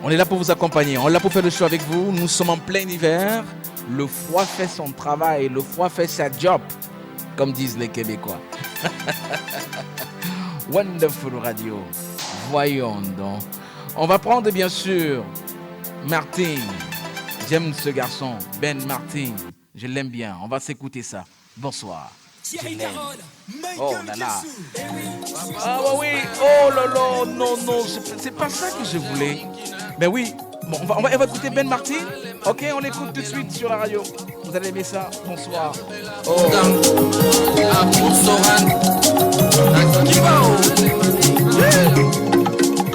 On est là pour vous accompagner. On est là pour faire le show avec vous. Nous sommes en plein hiver. Le froid fait son travail, le froid fait sa job, comme disent les Québécois. Wonderful Radio. Voyons donc. On va prendre bien sûr Martin. J'aime ce garçon, Ben Martin. Je l'aime bien. On va s'écouter ça. Bonsoir. Oh là là. Ah oui. Oh là là. Non, c'est pas ça que je voulais. Mais oui. Bon, on va écouter Ben Martin. Ok, on l'écoute tout de suite sur la radio. Vous allez aimer ça. Bonsoir. Oh.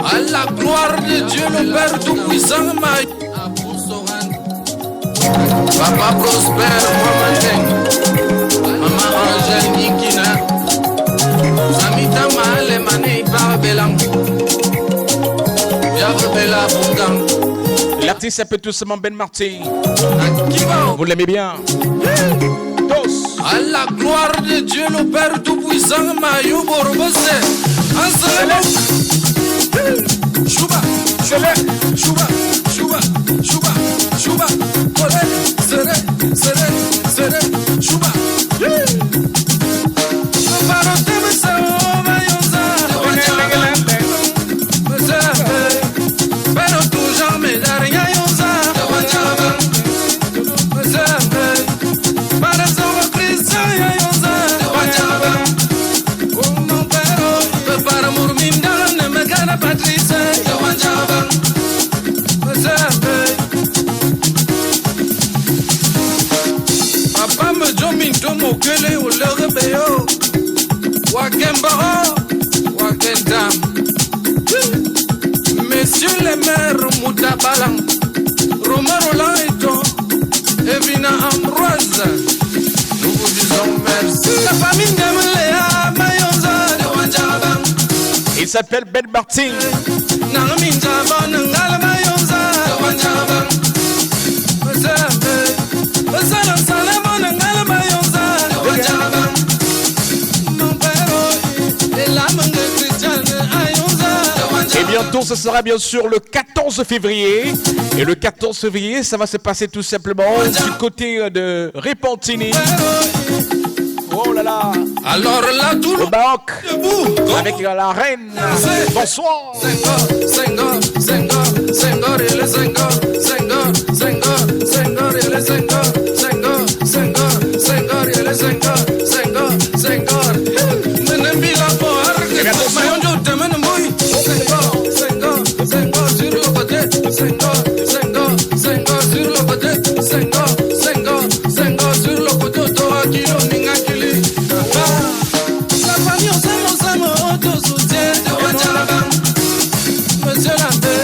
À la gloire de Dieu le Père Tout-Puissant, Papa Prosper, Maman Angèle Nikina, Samita Mahale Mane Barbelam, Yabela Bungang. L'artiste s'appelle tout simplement Ben Martin. Vous l'aimez bien? Tous. À la gloire de Dieu le Père Tout-Puissant, Mayou Borbose, Anselmo. Chouba, Chouba, Chouba, Chouba, Chouba, Seré, Chouba. Pero tú ya me darías para solo Cristo para murmim dan me gana Patricia Messieurs les maires, Mouta Balang, Romero Laito, Evina Ambroise, nous vous disons merci. La famille d'Emeléa, Mayonza, de Wanjabang. Il s'appelle Ben Martin. Nangaminjaba, Nangala Mayonza, de Wanjabang. Salam, salam, Nangala Mayonza, de Wanjabang. Mon père, et la main de Christian, Ayonza, de Wanjabang. Et bientôt, ce sera bien sûr le 14 février. Et le 14 février, ça va se passer tout simplement du côté de Repentigny. Oh là là. Alors là, tout au Baroque, debout, avec la reine. Bonsoir. Senghor, et le Senghor, et le Senghor, et le Senghor. Menembi la porte, Mayondo te menemboui. Senghor, sur le côté. Senghor, sur le côté. Senghor, sur le côté. Toi qui l'on n'ingakili. La famille, on s'aime, autosoutien de Wanjalabang. Monsieur l'abbé,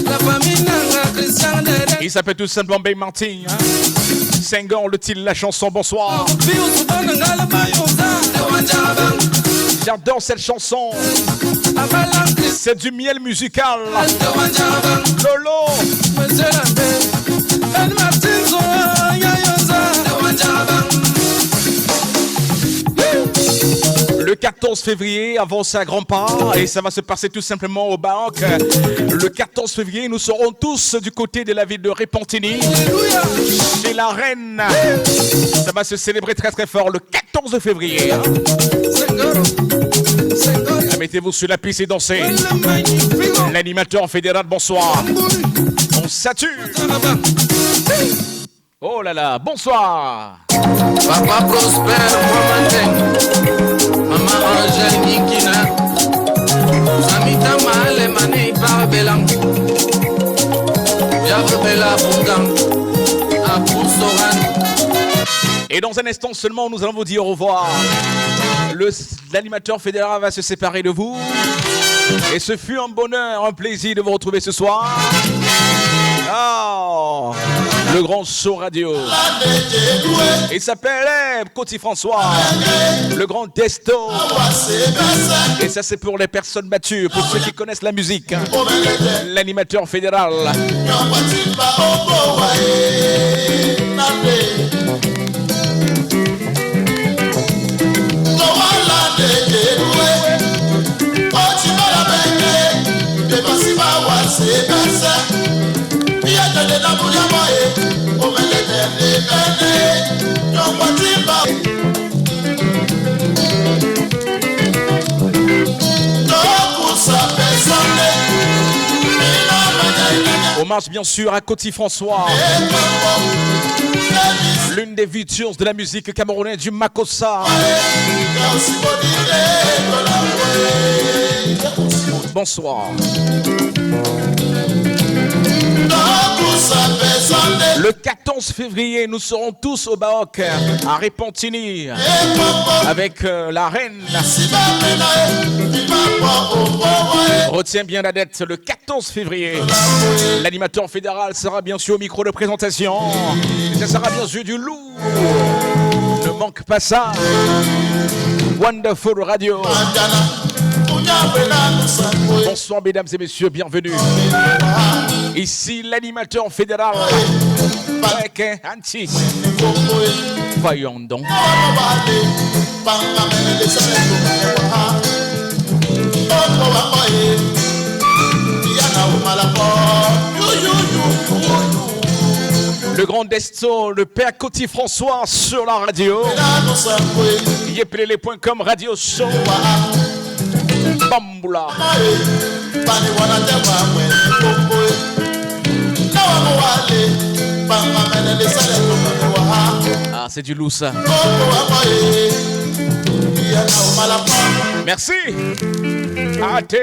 la famille n'a Christian de. Il s'appelle tout simplement Ben Martin. Hein? Senghor, le titre de la chanson. Bonsoir. J'adore cette chanson. C'est du miel musical. Lolo. Le 14 février, avance à grands pas et ça va se passer tout simplement au Baroque. Le 14 février, nous serons tous du côté de la ville de Repentigny. Chez la reine. Ça va se célébrer très très fort le 14 février. Hein. Mettez-vous sur la piste et dansez. L'animateur fédéral, bonsoir. On sature. Oh là là, bonsoir. Papa Prosper, Maman Angèle Nikina, Samita Mahale Mane Parabelang, Diable Bella Bungam, Soran. Et dans un instant seulement, nous allons vous dire au revoir. L'animateur fédéral va se séparer de vous. Et ce fut un bonheur, un plaisir de vous retrouver ce soir. Oh, le grand show radio. Il s'appelle Coty François, le grand Desto. Et ça c'est pour les personnes matures, pour ceux qui connaissent la musique. Hein. L'animateur fédéral. Hommage bien sûr à Coty François, l'une des virtuoses de la musique camerounaise du Makossa. Bonsoir. Le 14 février, nous serons tous au Baroque à Repentigny avec la reine. Retiens bien la date, le 14 février. L'animateur fédéral sera bien sûr au micro de présentation. Et ça sera bien sûr du lourd. Ne manque pas ça. Wonderful Radio. Bonsoir mesdames et messieurs, bienvenue. Ici l'animateur fédéral avec Anti. Voyons donc. Le grand Desto, le père Coty François sur la radio. Yepelele.com Radio Show. Bamboula. Ah, c'est du loup ça. Merci. Ate.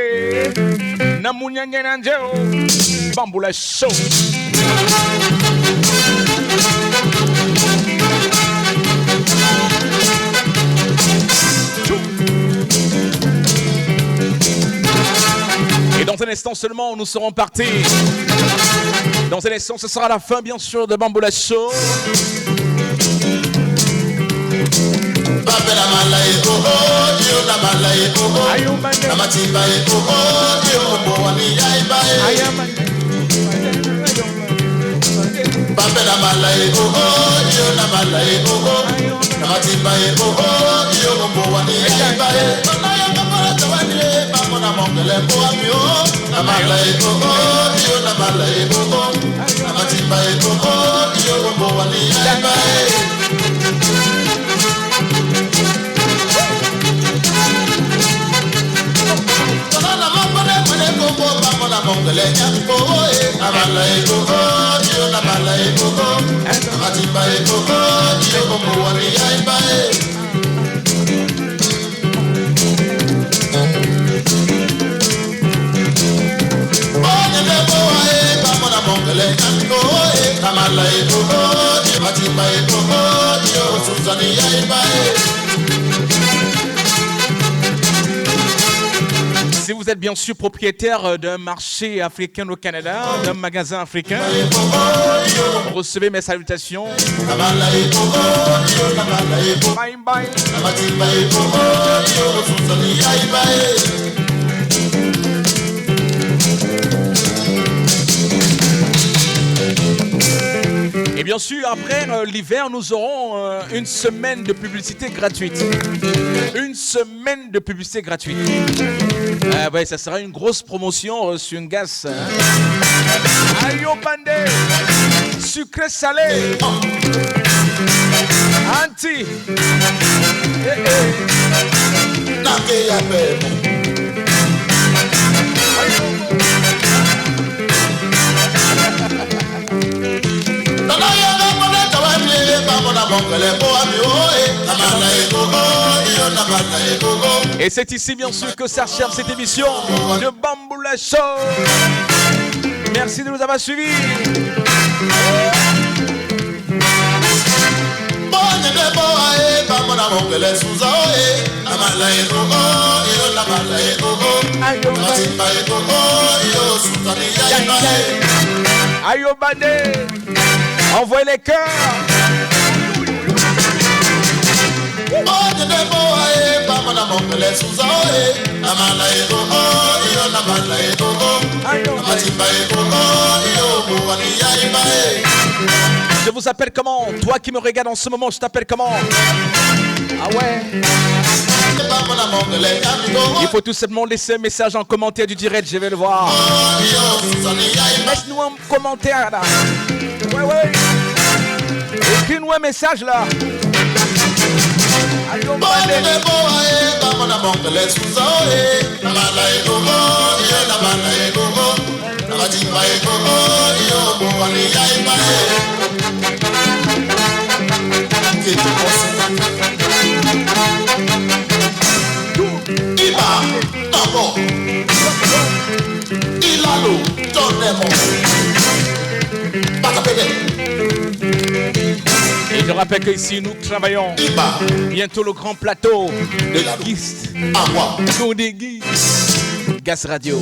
Namunyange nanjeo. Bamboula Show. Et dans Dans un instant seulement, nous serons partis. Dans un instant, ce sera la fin, bien sûr, de Bamboula Show. Bambela malai oh oh yo na malai oh oh na matimba oh oh yo gombo wani ai bae na yo kapara tawani bamona mongele ko amio na malai oh oh yo na malai oh oh na matimba oh oh yo gombo wani ai bae na mongele nyampo na malai oh oh yo na malai oh oh na matimba oh oh yo gombo wani ai bae Oye de boe bamona mongele nyampo na malai oh oh yo matimba oh oh yo suzani ai bae. Si vous êtes bien sûr propriétaire d'un marché africain au Canada, d'un magasin africain, recevez mes salutations. Bye bye. Et bien sûr, après l'hiver, nous aurons une semaine de publicité gratuite. Une semaine de publicité gratuite. Ouais, ça sera une grosse promotion sur une gaz. Ayo Bandé, sucré salé. Anti. Et c'est ici bien sûr que s'achève cette émission de Bamboula Show. Merci de nous avoir suivis. Ayo Bandé, envoyez les cœurs. Je vous appelle comment? Toi qui me regardes en ce moment, je t'appelle comment? Ah ouais. Il faut tout simplement laisser un message en commentaire du direct, je vais le voir. Laisse-nous un commentaire là. Ouais ouais. Écris-nous un message là. Et je rappelle qu'ici nous travaillons bientôt le grand plateau de Gist, Godegui, Gaz Radio.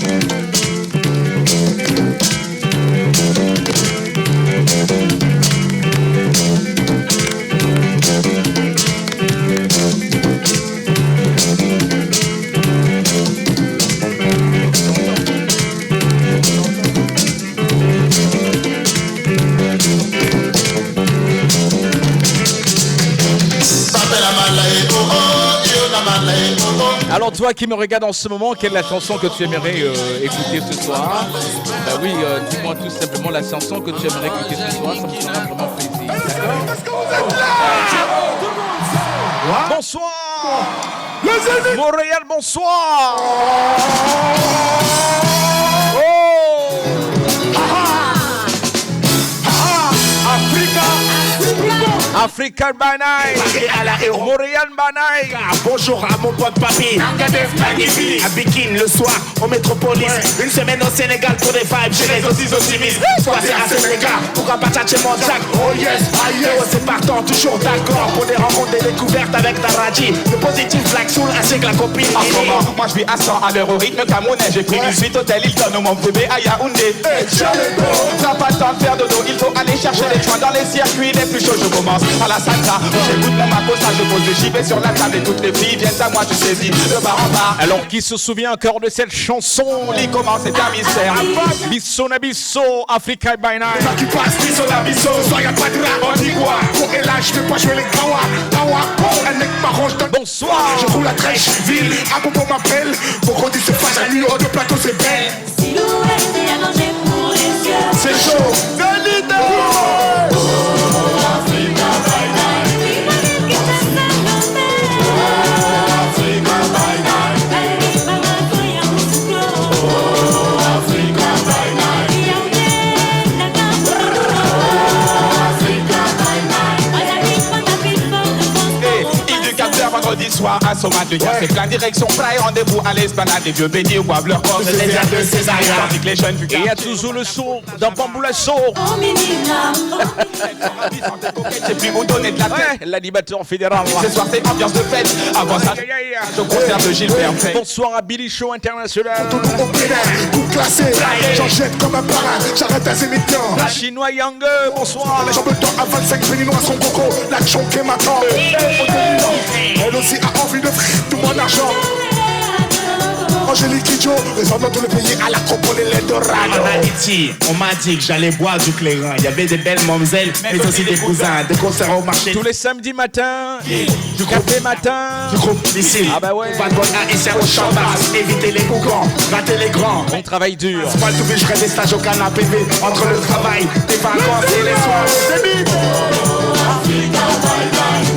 Alors toi qui me regardes en ce moment, quelle est la chanson que tu aimerais écouter ce soir? Bah oui, dis-moi tout simplement la chanson que tu aimerais écouter ce soir, ça me fera vraiment plaisir. D'accord? Bonsoir Montréal, bonsoir. Oh Africa by night. À la héros. Montréal by night. Bonjour à mon pote papy. Magnifique. À Bikin le soir au Métropolis. Une semaine au Sénégal pour des vibes. J'ai les aussi optimistes. Passé à Sénégal pour un patache mon jack. Oh yes, c'est partant, toujours d'accord. Pour des rencontres, des découvertes avec Taraji. Le positif Black Soul ainsi que la copine. En ce moment, moi je vis à 100 à l'heure au rythme camerounais. J'ai pris une suite hôtel Hilton au Mont bébé à Yaoundé. T'as pas le temps de faire dodo, il faut aller chercher les joints dans les circuits les plus chauds. Je commence à la salsa, j'écoute mon macosa, je pose le gibet sur la table et toutes les filles viennent à moi, tu saisis de bar en bar. Alors qui se souvient encore de cette chanson? Lit commence, c'est un mystère. Bisso na bisso, Africa by night. Qui passe, bisso la bisso, soyez pas de là, on dit quoi? Pour et là, je vais pas jouer les gawa, un mec marron, je bonsoir. Je roule la trèche, ville, à propos m'appelle. Pour qu'on dise se fasse à lui, haut de plateau, c'est belle. Silhouette et à manger pour les yeux. C'est chaud, Denis de Africa by night. Africa by night. Vendredi soir à Somat de Gare, c'est plein direction, plein rendez-vous à l'esplanade. Les vieux bénis boivent leur corps, c'est les airs de Césaria. Tandis que les jeunes Et il y a toujours le son dans Bamboula Show. J'ai plus vous donner de la tête. L'animateur fédéral. Ce soir c'est ambiance de fête. Avant ça, je concert de Gilbert. Bonsoir à Billy Show International. tout le monde au pénal, coup classé. J'en jette comme un parrain, j'arrête à Zénitien. Chinois Yang, bonsoir. Les jambes de temps à 25 péninois à son coco. L'action qui m'attend. Elle aussi a envie de tout mon argent. Angélique Kidjo, les hommes dans le pays à l'acropole et l'Eldorado. En Haïti, on m'a dit que j'allais boire du clairin. Il y avait des belles mamzelles, mais aussi des cousins, des concerts au marché. Tous les samedis matins, du café matin. Du groupe ici. Ah bah ouais. Pas de bonne à essayer au chambas. Éviter les bougons, rater les grands. On travaille dur. C'est pas le tout, je ferai des stages au canapé. Entre le travail, les vacances et les soirs. C'est vite. Africa by night.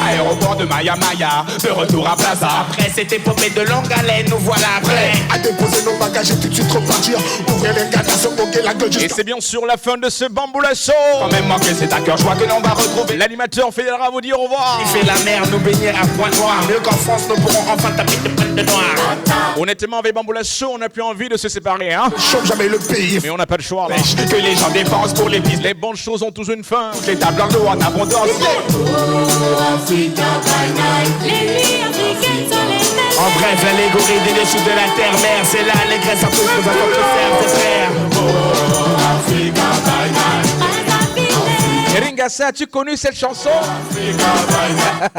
Aéroport de Maya Maya, de retour à Plaza. Après cette épopée de longue haleine, nous voilà prêts à déposer nos bagages et tout de suite repartir. Ouvrir les gars, se moquer la gueule. Et c'est bien sûr la fin de ce Bamboula Show. Quand même manqué, c'est à cœur joie que l'on va retrouver. L'animateur fédéral vous dire au revoir. Il fait la mer, nous baigner à point noir. Mieux qu'en France, nous pourrons enfin taper de pointe de noir. Honnêtement, avec Bamboula Show, on n'a plus envie de se séparer, hein. Chauffe jamais le pays. Mais on n'a pas le choix, là. Que les gens dépensent pour les pistes. Les bonnes choses ont toujours une fin. Les tables en dos en abondance. Africa by night. Les nuits africaines sont les belles. En bref, l'allégorie des dessous de la terre-mère. C'est là l'allégresse à tous que va te faire tes frères. Africa by night. Ringassa, as-tu connu cette chanson? Africa by night.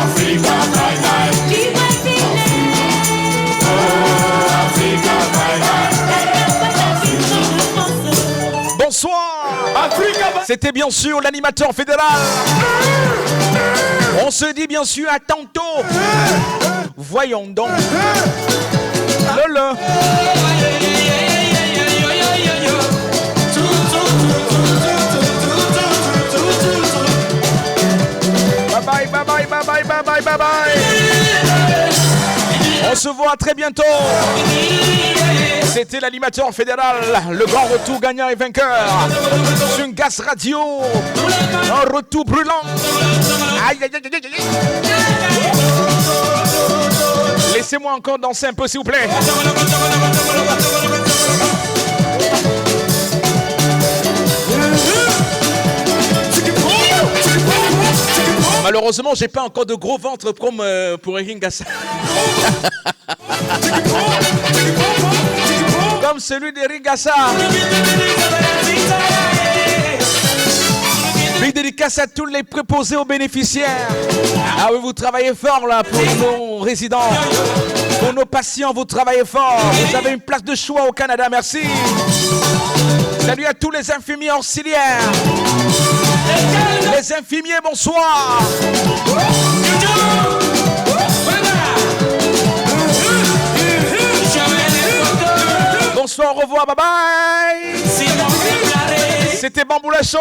Africa by night. Tu vas Africa by night. Bonsoir. C'était bien sûr l'animateur fédéral. On se dit bien sûr à tantôt. Voyons donc. Lolo. Bye bye, bye bye, bye bye, bye bye, bye bye. On se voit très bientôt. C'était l'animateur fédéral, le grand retour gagnant et vainqueur. Sur une Gas Radio. Un retour brûlant. Aïe, aïe, aïe, aïe, aïe. Laissez-moi encore danser un peu, s'il vous plaît. Malheureusement, j'ai pas encore de gros ventre comme pour Ringassa. Comme celui de Ringassa. Big dédicace à tous les préposés aux bénéficiaires. Ah oui, vous travaillez fort là pour nos résidents. Pour nos patients, vous travaillez fort. Vous avez une place de choix au Canada, merci. Salut à tous les infirmiers auxiliaires. Les infirmiers, bonsoir. Bonsoir, au revoir, bye bye. C'était Bamboula Show.